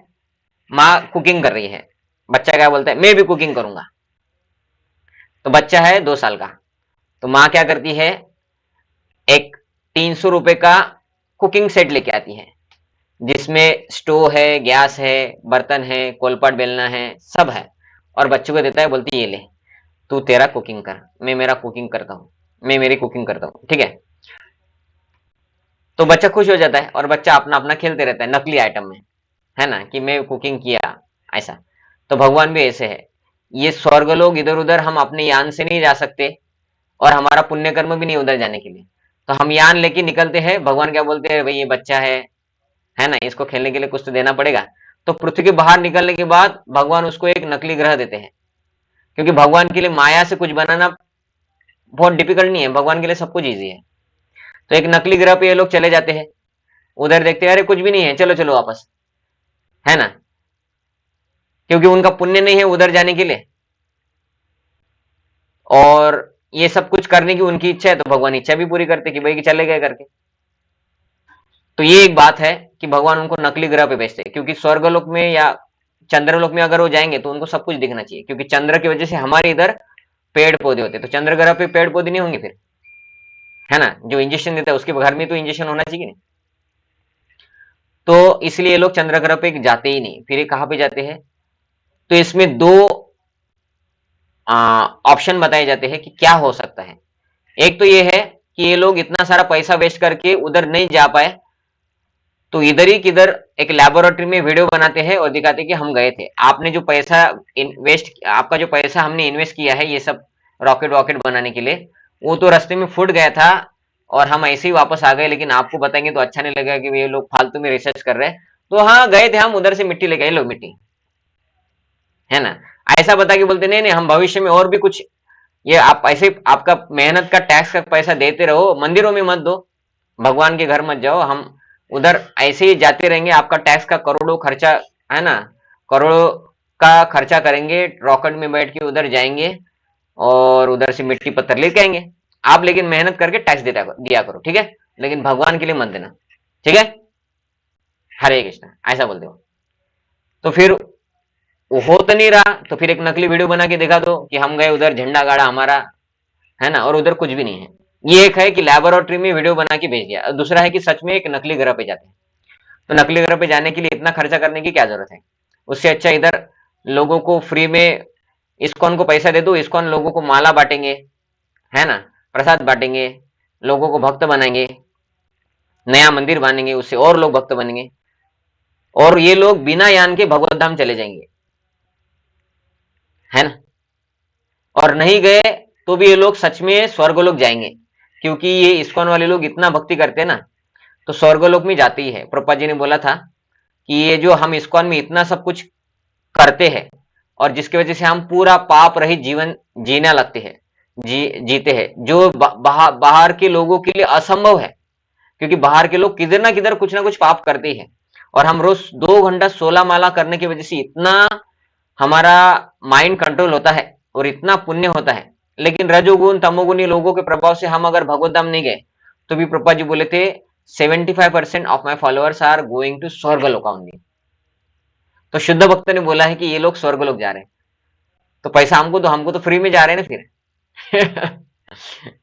माँ कुकिंग कर रही है, बच्चा क्या बोलता है मैं भी कुकिंग करूंगा। तो बच्चा है 2 साल का, तो माँ क्या करती है, एक 300 रुपए का कुकिंग सेट लेके आती है जिसमें स्टोव है, गैस है, बर्तन है, कोलपाट बेलना है, सब है, और बच्चों को देता है, बोलती है ये ले तू तेरा कुकिंग कर, मैं मेरा कुकिंग करता हूँ, मैं मेरी कुकिंग करता हूँ, ठीक है। तो बच्चा खुश हो जाता है और बच्चा अपना अपना खेलते रहता है नकली आइटम में, है ना, कि मैं कुकिंग किया ऐसा। तो भगवान भी ऐसे है, ये स्वर्ग लोग इधर उधर हम अपने यान से नहीं जा सकते और हमारा पुण्य कर्म भी नहीं उधर जाने के लिए, तो हम यान लेके निकलते हैं। भगवान क्या बोलते हैं, भाई ये बच्चा है ना, इसको खेलने के लिए कुछ तो देना पड़ेगा। तो पृथ्वी के बाहर निकलने के बाद भगवान उसको एक नकली ग्रह देते हैं, क्योंकि भगवान के लिए माया से कुछ बनाना बहुत डिफिकल्ट नहीं है, भगवान के लिए सब कुछ ईजी है। तो एक नकली ग्रह पे ये लोग चले जाते हैं, उधर देखते हैं अरे कुछ भी नहीं है, चलो चलो वापस, है ना, क्योंकि उनका पुण्य नहीं है उधर जाने के लिए और ये सब कुछ करने की उनकी इच्छा है, तो भगवान इच्छा भी पूरी करते कि भाई कि चले गए करके। तो ये एक बात है कि भगवान उनको नकली ग्रह पे भेजते हैं, क्योंकि स्वर्गलोक में या चंद्रलोक में अगर वो जाएंगे तो उनको सब कुछ दिखना चाहिए, क्योंकि चंद्र की वजह से हमारे इधर पेड़ पौधे होते हैं, तो चंद्र ग्रह पे पेड़ पौधे नहीं होंगे फिर, है ना। जो इंजेक्शन देता है उसके घर में तो इंजेक्शन होना चाहिए नहीं, तो इसलिए लोग चंद्र ग्रह पे जाते ही नहीं। फिर ये कहां पे जाते हैं, तो इसमें 2 ऑप्शन बताए जाते हैं कि क्या हो सकता है। एक तो ये है कि ये लोग इतना सारा पैसा वेस्ट करके उधर नहीं जा पाए, तो इधर ही किधर एक लैबोरेटरी में वीडियो बनाते हैं और दिखाते हैं कि हम गए थे, आपने जो पैसा इन्वेस्ट, आपका जो पैसा हमने इन्वेस्ट किया है ये सब रॉकेट वॉकेट बनाने के लिए, वो तो रास्ते में फूट गया था और हम ऐसे ही वापस आ गए, लेकिन आपको बताएंगे तो अच्छा नहीं लगेगा कि ये लोग फालतू में रिसर्च कर रहे हैं। तो हाँ गए थे हम, उधर से मिट्टी लेके आए, लो मिट्टी, है ना। ऐसा बता के बोलते नहीं नहीं हम भविष्य में और भी कुछ, ये आप ऐसे आपका मेहनत का टैक्स का पैसा देते रहो, मंदिरों में मत दो, भगवान के घर मत जाओ, हम उधर ऐसे ही जाते रहेंगे, आपका टैक्स का करोड़ों खर्चा है ना, करोड़ों का खर्चा करेंगे, रॉकेट में बैठ के उधर जाएंगे और उधर से मिट्टी पत्थर लेके आएंगे। आप लेकिन मेहनत करके टैक्स दिया करो, ठीक है, लेकिन भगवान के लिए मत देना, ठीक है, हरे कृष्ण, ऐसा बोलते हो। तो फिर वो हो तो नहीं रहा, तो फिर एक नकली वीडियो बना के दिखा दो कि हम गए उधर, झंडा गाड़ा हमारा, है ना, और उधर कुछ भी नहीं है। ये एक है कि लैबोरेटरी में वीडियो बना के भेज दिया, और दूसरा है कि सच में एक नकली ग्रह पे जाते हैं। तो नकली ग्रह पे जाने के लिए इतना खर्चा करने की क्या जरूरत है, उससे अच्छा इधर लोगों को फ्री में, इस्कॉन को पैसा दे दो, इस्कॉन लोगों को माला बांटेंगे, है ना, प्रसाद बांटेंगे, लोगों को भक्त बनाएंगे, नया मंदिर बनेंगे, उससे और लोग भक्त बनेंगे, और ये लोग बिना यान के भगवत धाम चले जाएंगे, है ना। और नहीं गए तो भी ये लोग सच में स्वर्गलोक जाएंगे, क्योंकि ये इस्कॉन वाले लोग इतना भक्ति करते हैं ना, तो स्वर्गलोक में जाते ही है। प्रभुपाद जी ने बोला था कि ये जो हम इस्कॉन में इतना सब कुछ करते हैं और जिसकी वजह से हम पूरा पाप रहित जीवन जीने लगते हैं, जीते हैं, जो बाहर के लोगों के लिए असंभव है, क्योंकि बाहर के लोग किधर ना किधर कुछ ना कुछ पाप करते ही हैं। और हम रोज 2 घंटा 16 माला करने की वजह से इतना हमारा माइंड कंट्रोल होता है और इतना पुण्य होता है, लेकिन रजोगुण तमोगुणी लोगों के प्रभाव से हम अगर भगवत धाम नहीं गए, तो भी प्रभुपाद जी बोले थे 75% of my followers are going to स्वर्गलोक ओनली। तो शुद्ध भक्त ने बोला है कि ये लोग स्वर्गलोक जा रहे हैं, तो पैसा हमको तो फ्री में जा रहे हैं ना फिर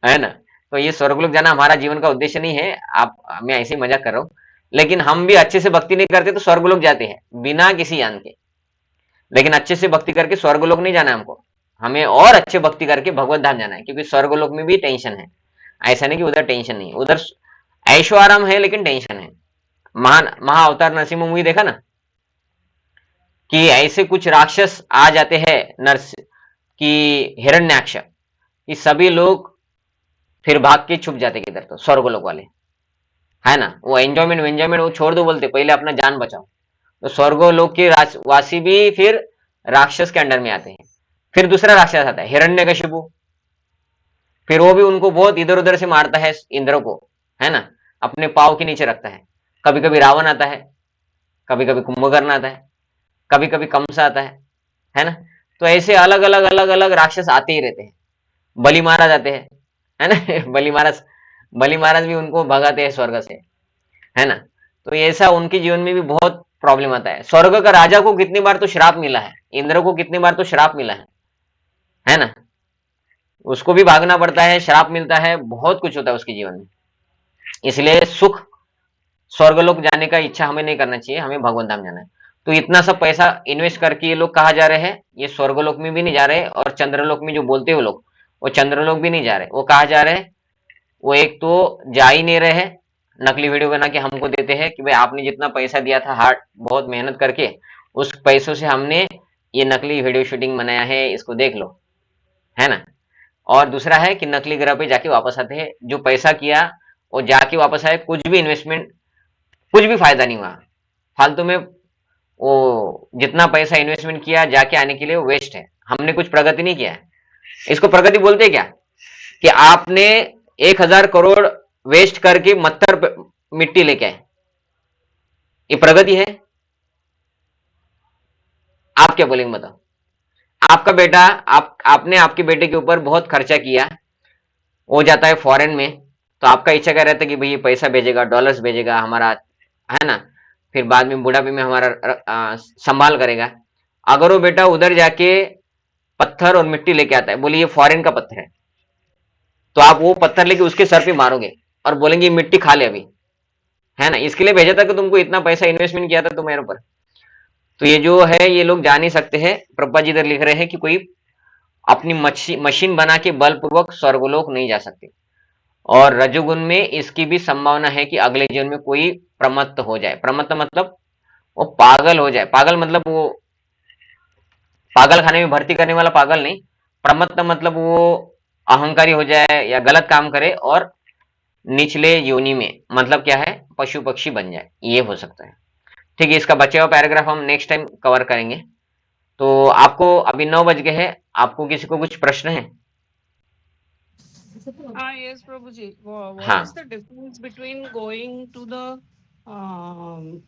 है ना। तो ये स्वर्गलोक जाना हमारा जीवन का उद्देश्य नहीं है, आप, मैं ऐसे ही मजाक कर रहा हूं, लेकिन हम भी अच्छे से भक्ति नहीं करते तो स्वर्गलोक जाते हैं बिना किसी यान के, लेकिन अच्छे से भक्ति करके स्वर्गलोक नहीं जाना है हमको, हमें और अच्छे भक्ति करके भगवत धाम जाना है, क्योंकि स्वर्गलोक में भी टेंशन है। ऐसा नहीं कि उधर टेंशन नहीं, उधर ऐशो आराम है लेकिन टेंशन है। महाअवतार नरसिंह मूवी देखा ना, कि ऐसे कुछ राक्षस आ जाते हैं नरस कि हिरण्याक्ष, कि सभी लोग फिर भाग के छुप जाते किधर, तो स्वर्गलोक वाले, है ना, वो एंजॉयमेंट वो छोड़ दो, बोलते पहले अपना जान बचाओ। तो स्वर्गलोक के वासी भी फिर राक्षस के अंडर में आते हैं। फिर दूसरा राक्षस आता है हिरण्यकशिपु, फिर वो भी उनको बहुत इधर उधर से मारता है, इंद्र को, है ना, अपने पाव के नीचे रखता है। कभी कभी रावण आता है, कभी कभी कुंभकर्ण आता है, कभी कभी कंस आता है ना। तो ऐसे अलग अलग राक्षस आते ही रहते हैं। बलि महाराज आते हैं, है ना बलि महाराज भी उनको भगाते हैं स्वर्ग से, है ना। तो ऐसा उनके जीवन में भी बहुत प्रॉब्लम आता है। स्वर्ग का राजा को कितनी बार तो श्राप मिला है, इंद्र को कितनी बार तो श्राप मिला है ना, उसको भी भागना पड़ता है, श्राप मिलता है, बहुत कुछ होता है उसके जीवन में। इसलिए सुख स्वर्गलोक जाने का इच्छा हमें नहीं करना चाहिए, हमें भगवत धाम जाना है। तो इतना सब पैसा इन्वेस्ट करके ये लोग कहा जा रहे हैं, ये स्वर्गलोक में भी नहीं जा रहे, और चंद्रलोक में जो बोलते हैं वो लोग, वो चंद्रलोक भी नहीं जा रहे। वो कहा जा रहे हैं, वो एक तो जा ही नहीं रहे, नकली वीडियो बना के हमको देते हैं कि भाई आपने जितना पैसा दिया था हार्ड बहुत मेहनत करके, उस पैसों से हमने ये नकली वीडियो शूटिंग बनाया है, इसको देख लो, है ना। और दूसरा है कि नकली ग्रह पे जाके वापस आते हैं, जो पैसा किया वो जाके वापस आए, कुछ भी इन्वेस्टमेंट, कुछ भी फायदा नहीं हुआ, फालतू में वो जितना पैसा इन्वेस्टमेंट किया जाके आने के लिए वो वेस्ट है, हमने कुछ प्रगति नहीं किया है। इसको प्रगति बोलते हैं क्या, कि आपने 1000 करोड़ वेस्ट करके मत्तर मिट्टी लेके आए, ये प्रगति है? आप क्या बोलेंगे बताओ। आपका बेटा, आपने आपके बेटे के ऊपर बहुत खर्चा किया, वो जाता है फॉरेन में, तो आपका इच्छा क्या रहता है कि भाई ये पैसा भेजेगा, डॉलर्स भेजेगा हमारा, है ना, फिर बाद में बुढ़ापे में हमारा संभाल करेगा। अगर वो बेटा उधर जाके पत्थर और मिट्टी लेके आता है, बोले ये फॉरेन का पत्थर है, तो आप वो पत्थर लेके उसके सर पे मारोगे और बोलेंगे मिट्टी खा ले अभी, है ना। इसके लिए भेजा था कि तुमको इतना पैसा इन्वेस्टमेंट किया था तुम्हारे ऊपर। तो ये जो है ये लोग जा नहीं सकते हैं। प्रभुपाद जी इधर लिख रहे हैं कि कोई अपनी मशीन बना के बलपूर्वक स्वर्गलोक नहीं जा सकते, और रजोगुण में इसकी भी संभावना है कि अगले जीवन में कोई प्रमत्त हो जाए। प्रमत्त मतलब वो पागल हो जाए, पागल मतलब वो पागल खाने में भर्ती करने वाला पागल नहीं, प्रमत्त मतलब वो अहंकारी हो जाए या गलत काम करे और निचले योनि में, मतलब क्या है, पशु पक्षी बन जाए, ये हो सकता है। ठीक है, इसका बचे हुआ पैराग्राफ हम नेक्स्ट टाइम कवर करेंगे। तो आपको अभी 9 बज गए हैं, आपको किसी को कुछ प्रश्न है? Yes, Prabhuji. What is हाँ, the difference between going to the um,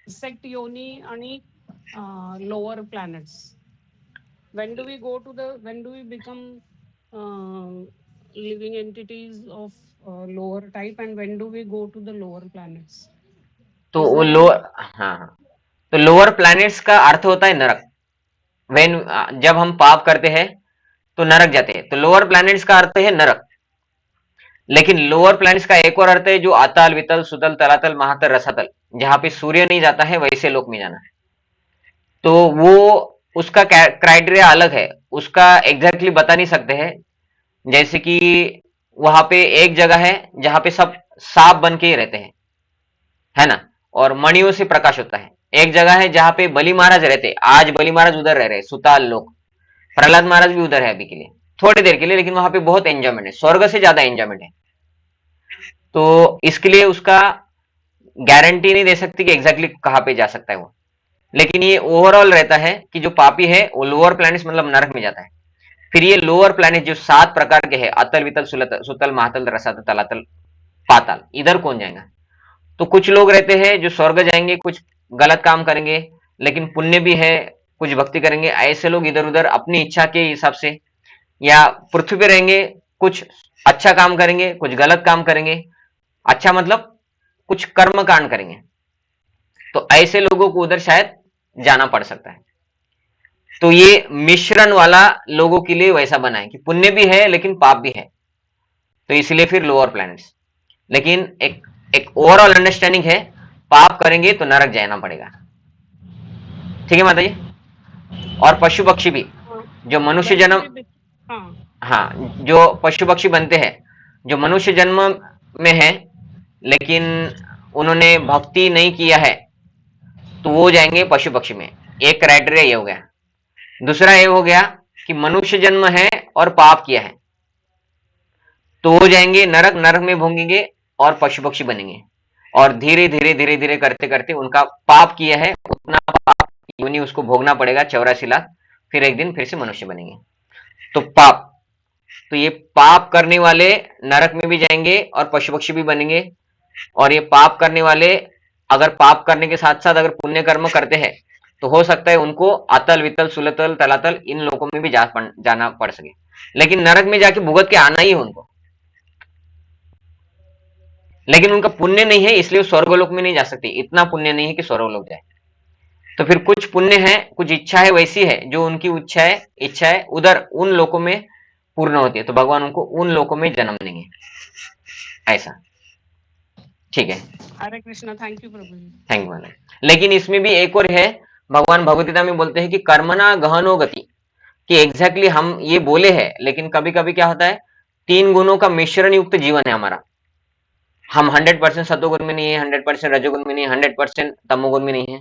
insect yoni and lower planets? When do we go to the? When do we become living entities of lower type, and when do we go to the lower planets? तो Is वो there lower, any? हाँ हाँ, तो lower planets का अर्थ होता है नरक। When जब हम पाप करते हैं तो नरक जाते हैं, तो लोअर प्लैनेट्स का अर्थ है नरक। लेकिन लोअर प्लैनेट्स का एक और अर्थ है जो अतल वितल सुतल तलातल महातल रसातल, जहां पे सूर्य नहीं जाता है वैसे लोक में जाना है। तो वो उसका क्राइटेरिया अलग है, उसका एग्जैक्टली बता नहीं सकते हैं। जैसे कि वहां पे एक जगह है जहां पे सब सांप बन के ही रहते हैं, है ना, और मणियों से प्रकाश होता है। एक जगह है जहां पे बलि महाराज रहते, आज बलि महाराज उधर रह रहे, सुताल लोक। प्रहलाद महाराज भी उधर है अभी के लिए, थोड़ी देर के लिए, लेकिन वहां पे बहुत एंजॉयमेंट है, स्वर्ग से ज्यादा एंजॉयमेंट है। तो इसके लिए उसका गारंटी नहीं दे सकती कि एग्जैक्टली कहां पे जा सकता है वो। लेकिन ये ओवरऑल रहता है कि जो पापी है वो लोअर प्लैनेट्स मतलब नरक में जाता है। फिर ये लोअर प्लैनेट जो 7 प्रकार के हैं, अतल वितल सुतल महातल रसातल तलातल पाताल, इधर कौन जाएगा? तो कुछ लोग रहते हैं जो स्वर्ग जाएंगे, कुछ गलत काम करेंगे, लेकिन पुण्य भी है, कुछ भक्ति करेंगे। ऐसे लोग इधर उधर अपनी इच्छा के हिसाब से या पृथ्वी पे रहेंगे, कुछ अच्छा काम करेंगे, कुछ गलत काम करेंगे। अच्छा मतलब कुछ कर्म कांड करेंगे, तो ऐसे लोगों को उधर शायद जाना पड़ सकता है। तो ये मिश्रण वाला लोगों के लिए वैसा बना है कि पुण्य भी है लेकिन पाप भी है, तो इसलिए फिर लोअर प्लैनेट्स। लेकिन एक एक ओवरऑल अंडरस्टैंडिंग है, पाप करेंगे तो नरक जाना पड़ेगा। ठीक है माता जी? और पशु पक्षी भी, Uh, जो मनुष्य when do जन्म, we? Uh, हाँ, जो पशु पक्षी बनते हैं, जो मनुष्य जन्म में है लेकिन उन्होंने भक्ति नहीं किया है, तो वो जाएंगे पशु पक्षी में। एक क्राइटेरिया ये हो गया। दूसरा ये हो गया कि मनुष्य जन्म है और पाप किया है, तो वो जाएंगे नरक, नरक में भोगेंगे और पशु पक्षी बनेंगे। और धीरे धीरे धीरे धीरे करते करते उनका पाप किया है उतना पाप योनि उसको भोगना पड़ेगा 84 लाख, फिर एक दिन फिर से मनुष्य बनेंगे। तो पाप, तो ये पाप करने वाले नरक में भी जाएंगे और पशु पक्षी भी बनेंगे। और ये पाप करने वाले अगर पाप करने के साथ साथ अगर पुण्य कर्म करते हैं तो हो सकता है उनको अतल वितल सुलतल तलातल इन लोगों में भी जाना पड़ सके। लेकिन नरक में जाके भुगत के आना ही है उनको। लेकिन उनका पुण्य नहीं है इसलिए वो स्वर्गलोक में नहीं जा सकते, इतना पुण्य नहीं है कि स्वर्गलोक जाए। तो फिर कुछ पुण्य है, कुछ इच्छा है वैसी है, जो उनकी इच्छा है उधर उन लोकों में पूर्ण होती है, तो भगवान उनको उन लोकों में जन्म देंगे, ऐसा। ठीक है, Hare Krishna. Thank you, Prabhuji. Thank you Maharaj. लेकिन इसमें भी एक और है, भगवान भगवत गीता में बोलते हैं कि कर्मणा गहनो गति, कि एग्जैक्टली हम ये बोले हैं लेकिन कभी कभी क्या होता है, 3 गुणों का मिश्रण युक्त जीवन है हमारा। हम 100% सतोगुण में नहीं है, 100% रजोगुण में नहीं है, 100% तमोगुण में नहीं है।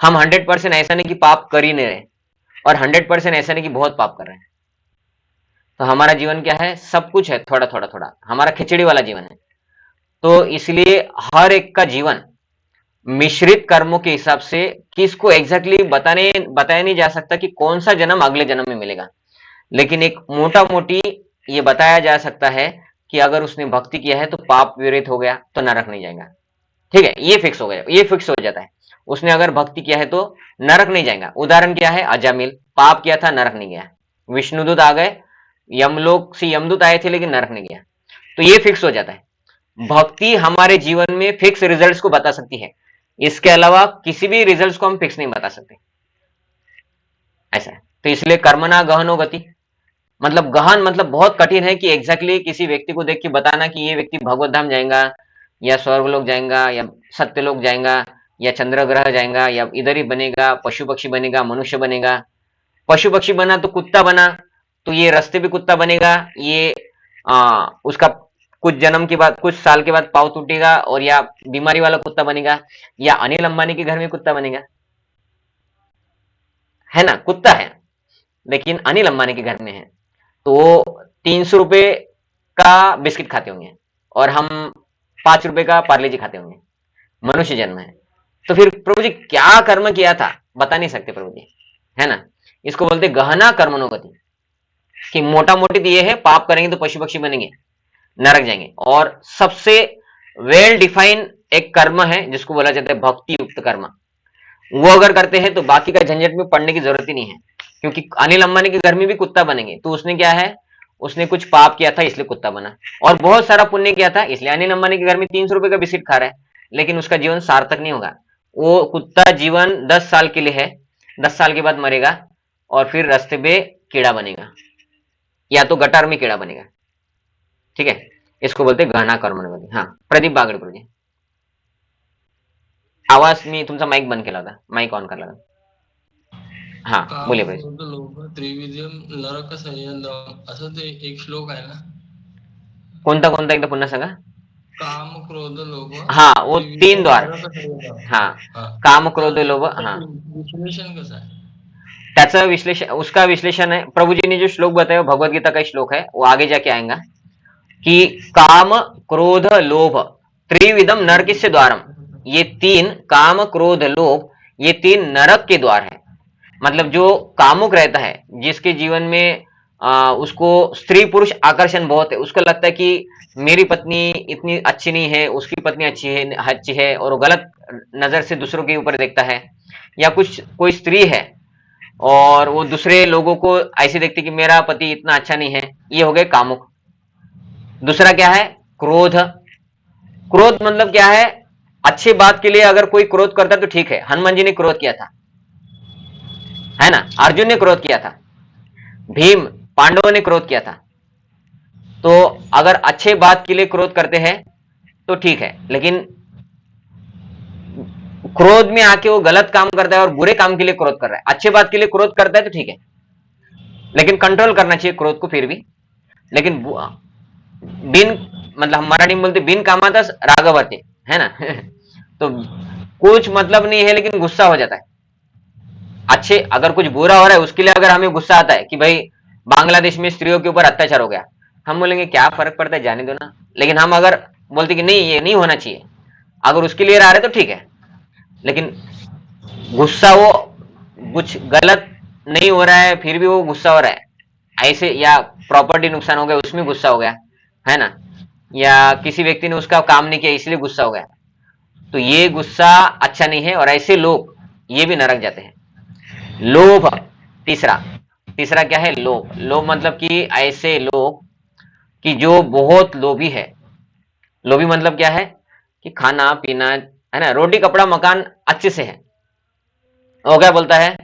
हम 100% ऐसा नहीं कि पाप कर ही नहीं रहे, और 100% ऐसा नहीं कि बहुत पाप कर रहे हैं। तो हमारा जीवन क्या है, सब कुछ है, थोड़ा थोड़ा थोड़ा, हमारा खिचड़ी वाला जीवन है। तो इसलिए हर एक का जीवन मिश्रित कर्मों के हिसाब से, किसको एग्जैक्टली बताया नहीं जा सकता कि कौन सा जन्म अगले जन्म में मिलेगा। लेकिन एक मोटा मोटी ये बताया जा सकता है कि अगर उसने भक्ति किया है तो पाप विरहित हो गया तो नरक नहीं जाएगा। ठीक है, ये फिक्स हो गया, ये फिक्स हो जाता है। उसने अगर भक्ति किया है तो नरक नहीं जाएगा। उदाहरण क्या है, अजामिल पाप किया था, नरक नहीं गया। विष्णुदूत आ गए, यमलोक से यमदूत आए थे लेकिन नरक नहीं गया। तो ये फिक्स हो जाता है। भक्ति हमारे जीवन में फिक्स रिजल्ट्स को बता सकती है, इसके अलावा किसी भी रिजल्ट्स को हम फिक्स नहीं बता सकते, ऐसा है। तो इसलिए कर्मणा गहनो गति, मतलब गहन मतलब बहुत कठिन है कि एग्जैक्टली किसी व्यक्ति को देख के बताना कि ये व्यक्ति भगवत धाम जाएगा या स्वर्गलोक जाएगा या सत्यलोक जाएगा या चंद्र ग्रह जाएगा या इधर ही बनेगा, पशु पक्षी बनेगा, मनुष्य बनेगा। पशु पक्षी बना तो कुत्ता बना, तो ये रास्ते भी कुत्ता बनेगा, ये उसका कुछ जन्म के बाद, कुछ साल के बाद पाँव टूटेगा और या बीमारी वाला कुत्ता बनेगा, या अनिल अंबानी के घर में कुत्ता बनेगा, है ना, कुत्ता है लेकिन अनिल अंबानी के घर में है। तो वो 300 रुपए का बिस्किट खाते होंगे और हम 5 रुपए का पार्ले जी खाते होंगे। मनुष्य जन्म है। तो फिर प्रभु जी क्या कर्म किया था बता नहीं सकते प्रभु जी, है ना। इसको बोलते गहना कर्मणोगति, कि मोटा मोटी तो ये है पाप करेंगे तो पशु पक्षी बनेंगे, नरक जाएंगे। और सबसे वेल डिफाइन एक कर्म है जिसको बोला जाता है भक्ति युक्त कर्म, वो अगर करते हैं तो बाकी का झंझट में पड़ने की जरूरत ही नहीं है। क्योंकि अनिल अंबानी के घर में भी कुत्ता बनेंगे, तो उसने क्या है, उसने कुछ पाप किया था इसलिए कुत्ता बना, और बहुत सारा पुण्य किया था इसलिए अनिल अंबानी के घर में 300 रुपए का बिस्किट खा रहा है, लेकिन उसका जीवन सार्थक नहीं होगा। वो कुत्ता जीवन 10 साल के लिए है, 10 साल के बाद मरेगा और फिर रास्ते पे कीड़ा बनेगा, या तो गटार में कीड़ा बनेगा। ठीक है, इसको बोलते गहना कर्मणोगती। हाँ प्रदीप बागडे प्रभू जी, आवाज मी तुमचा माईक बंद केला होता, माईक ऑन करला होता। हा काम बोलिए प्रभू जी। क्रोध लोभ त्रिविधम नरक संयम असं ते एक श्लोक आहे ना, कोणता कोणता एकदा पुन्हा सांगा। काम क्रोध लोभ हा वो 3 त्रिविधम द्वार, नरक संयम। हाँ हा, काम तर क्रोध लोभ, हाँ त्याचं विश्लेषण कसं आहे? त्याचं विश्लेषण, उसका विश्लेषण है प्रभु जी ने जो श्लोक बताया भगवत गीता का श्लोक है, वो आगे जाके आएगा कि काम क्रोध लोभ त्रिविधम नरक से द्वारम, ये 3 काम क्रोध लोभ ये 3 नरक के द्वार है। मतलब जो कामुक रहता है, जिसके जीवन में उसको स्त्री पुरुष आकर्षण बहुत है, उसको लगता है कि मेरी पत्नी इतनी अच्छी नहीं है, उसकी पत्नी अच्छी है और वो गलत नजर से दूसरों के ऊपर देखता है, या कुछ कोई स्त्री है और वो दूसरे लोगों को ऐसे देखती कि मेरा पति इतना अच्छा नहीं है, ये हो गए कामुक। दूसरा क्या है, क्रोध। क्रोध मतलब क्या है, अच्छी बात के लिए अगर कोई क्रोध करता तो ठीक है, हनुमान जी ने क्रोध किया था, है ना, अर्जुन ने क्रोध किया था, भीम पांडवों ने क्रोध किया था। तो अगर अच्छे बात के लिए क्रोध करते हैं तो ठीक है, लेकिन क्रोध में आके वो गलत काम करता है और बुरे काम के लिए क्रोध कर रहा है, अच्छे बात के लिए क्रोध करता है तो ठीक है, लेकिन कंट्रोल करना चाहिए क्रोध को फिर भी। लेकिन बिन, मतलब हम मराठी में बोलते बिन कामातच राग भरते, है ना तो कुछ मतलब नहीं है लेकिन गुस्सा हो जाता है। अच्छे अगर कुछ बुरा हो रहा है उसके लिए अगर हमें गुस्सा आता है कि भाई बांग्लादेश में स्त्रियों के ऊपर अत्याचार हो गया, हम बोलेंगे क्या फर्क पड़ता है, जाने दो ना। लेकिन हम अगर बोलते कि नहीं ये नहीं होना चाहिए, अगर उसके लिए आ रहे तो ठीक है, लेकिन गुस्सा वो कुछ गलत नहीं हो रहा है फिर भी वो गुस्सा हो रहा है ऐसे, या प्रॉपर्टी नुकसान हो गया उसमें गुस्सा हो गया, है ना, या किसी व्यक्ति ने उसका काम नहीं किया इसलिए गुस्सा हो गया, तो ये गुस्सा अच्छा नहीं है और ऐसे लोग ये भी नरक जाते हैं। लोभ, तीसरा तीसरा क्या है, लोभ। लोभ मतलब कि ऐसे लोग कि जो बहुत लोभी है। लोभी मतलब क्या है कि खाना पीना, है ना, रोटी कपड़ा मकान अच्छे से है, वो क्या बोलता है,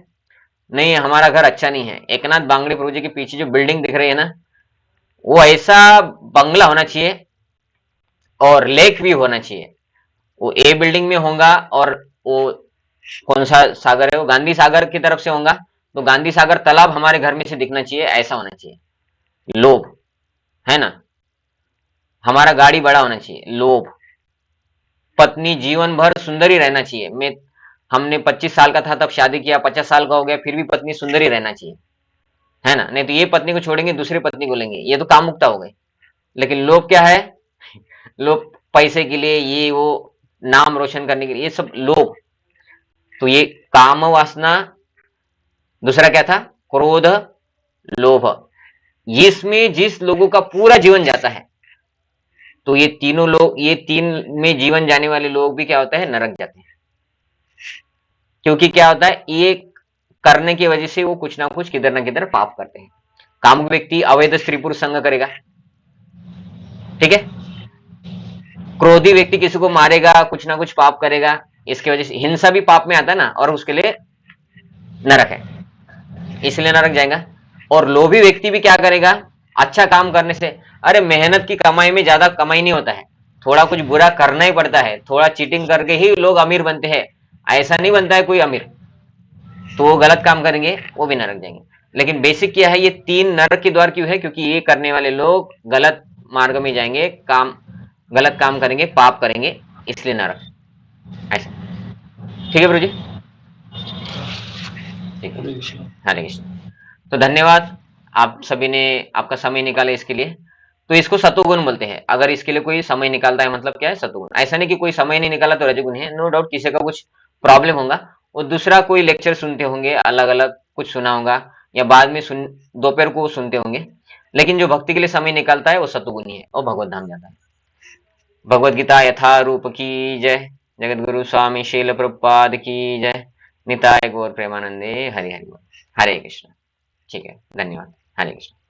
नहीं हमारा घर अच्छा नहीं है। एकनाथ बांगड़े प्रभु जी के पीछे जो बिल्डिंग दिख रही है ना, वो ऐसा बंगला होना चाहिए और लेक भी होना चाहिए। वो ए बिल्डिंग में होगा और वो कौन सा सागर है, वो गांधी सागर की तरफ से होगा, तो गांधी सागर तालाब हमारे घर में से दिखना चाहिए, ऐसा होना चाहिए लोभ, है ना। हमारा गाड़ी बड़ा होना चाहिए, लोभ। पत्नी जीवन भर सुंदर ही रहना चाहिए। हमने 25 साल का था तब शादी किया, 50 साल का हो गया फिर भी पत्नी सुंदर ही रहना चाहिए, है ना, नहीं तो ये पत्नी को छोड़ेंगे दूसरी पत्नी को लेंगे, ये तो कामुकता हो गई। लेकिन लोभ क्या है, लोग पैसे के लिए, ये वो नाम रोशन करने के लिए, ये सब लोभ। तो ये काम वासना, दूसरा क्या था, क्रोध लोभ, इसमें जिस लोगों का पूरा जीवन जाता है, तो ये तीनों लोग, ये 3 में जीवन जाने वाले लोग भी क्या होता है, नरक जाते हैं। क्योंकि क्या होता है, ये करने की वजह से वो कुछ ना कुछ किधर ना किधर पाप करते हैं। कामुक व्यक्ति अवैध स्त्री पुरुष संग करेगा, ठीक है। क्रोधी व्यक्ति किसी को मारेगा, कुछ ना कुछ पाप करेगा, इसकी वजह से हिंसा भी पाप में आता है ना, और उसके लिए नरक है, इसलिए नरक जाएगा। और लोभी व्यक्ति भी क्या करेगा, अच्छा काम करने से, अरे मेहनत की कमाई में ज्यादा कमाई नहीं होता है, थोड़ा कुछ बुरा करना ही पड़ता है, थोड़ा चीटिंग करके ही लोग अमीर बनते हैं, ऐसा नहीं बनता है कोई अमीर। तो वो गलत काम करेंगे, वो भी नरक जाएंगे। लेकिन बेसिक क्या है, ये 3 नरक के द्वार क्यों है, क्योंकि ये करने वाले लोग गलत मार्ग में जाएंगे, गलत काम करेंगे, पाप करेंगे, इसलिए नरक, ऐसा। ठीक है प्रभु जी, ठीक है, हरे कृष्ण। हरे कृष्ण। तो धन्यवाद, आप सभी ने आपका समय निकाला इसके लिए। तो इसको सतोगुण बोलते हैं, अगर इसके लिए कोई समय निकालता है मतलब क्या है, सतोगुण। ऐसा नहीं कि कोई समय नहीं निकाला तो रजोगुण है, नो डाउट किसी का कुछ प्रॉब्लम होगा वो दूसरा कोई लेक्चर सुनते होंगे, अलग अलग कुछ सुना होगा, या बाद में सुन दोपहर को सुनते होंगे, लेकिन जो भक्ति के लिए समय निकालता है वो सतुगुनी है, वो भगवत धाम जाता है। भगवत गीता यथारूप की जय। जगत गुरु स्वामी शील प्रभुपाद की जय। निताय गौर प्रेमानंदे हरि हरि बोल। हरे कृष्ण। ठीक है, धन्यवाद। हरे कृष्ण।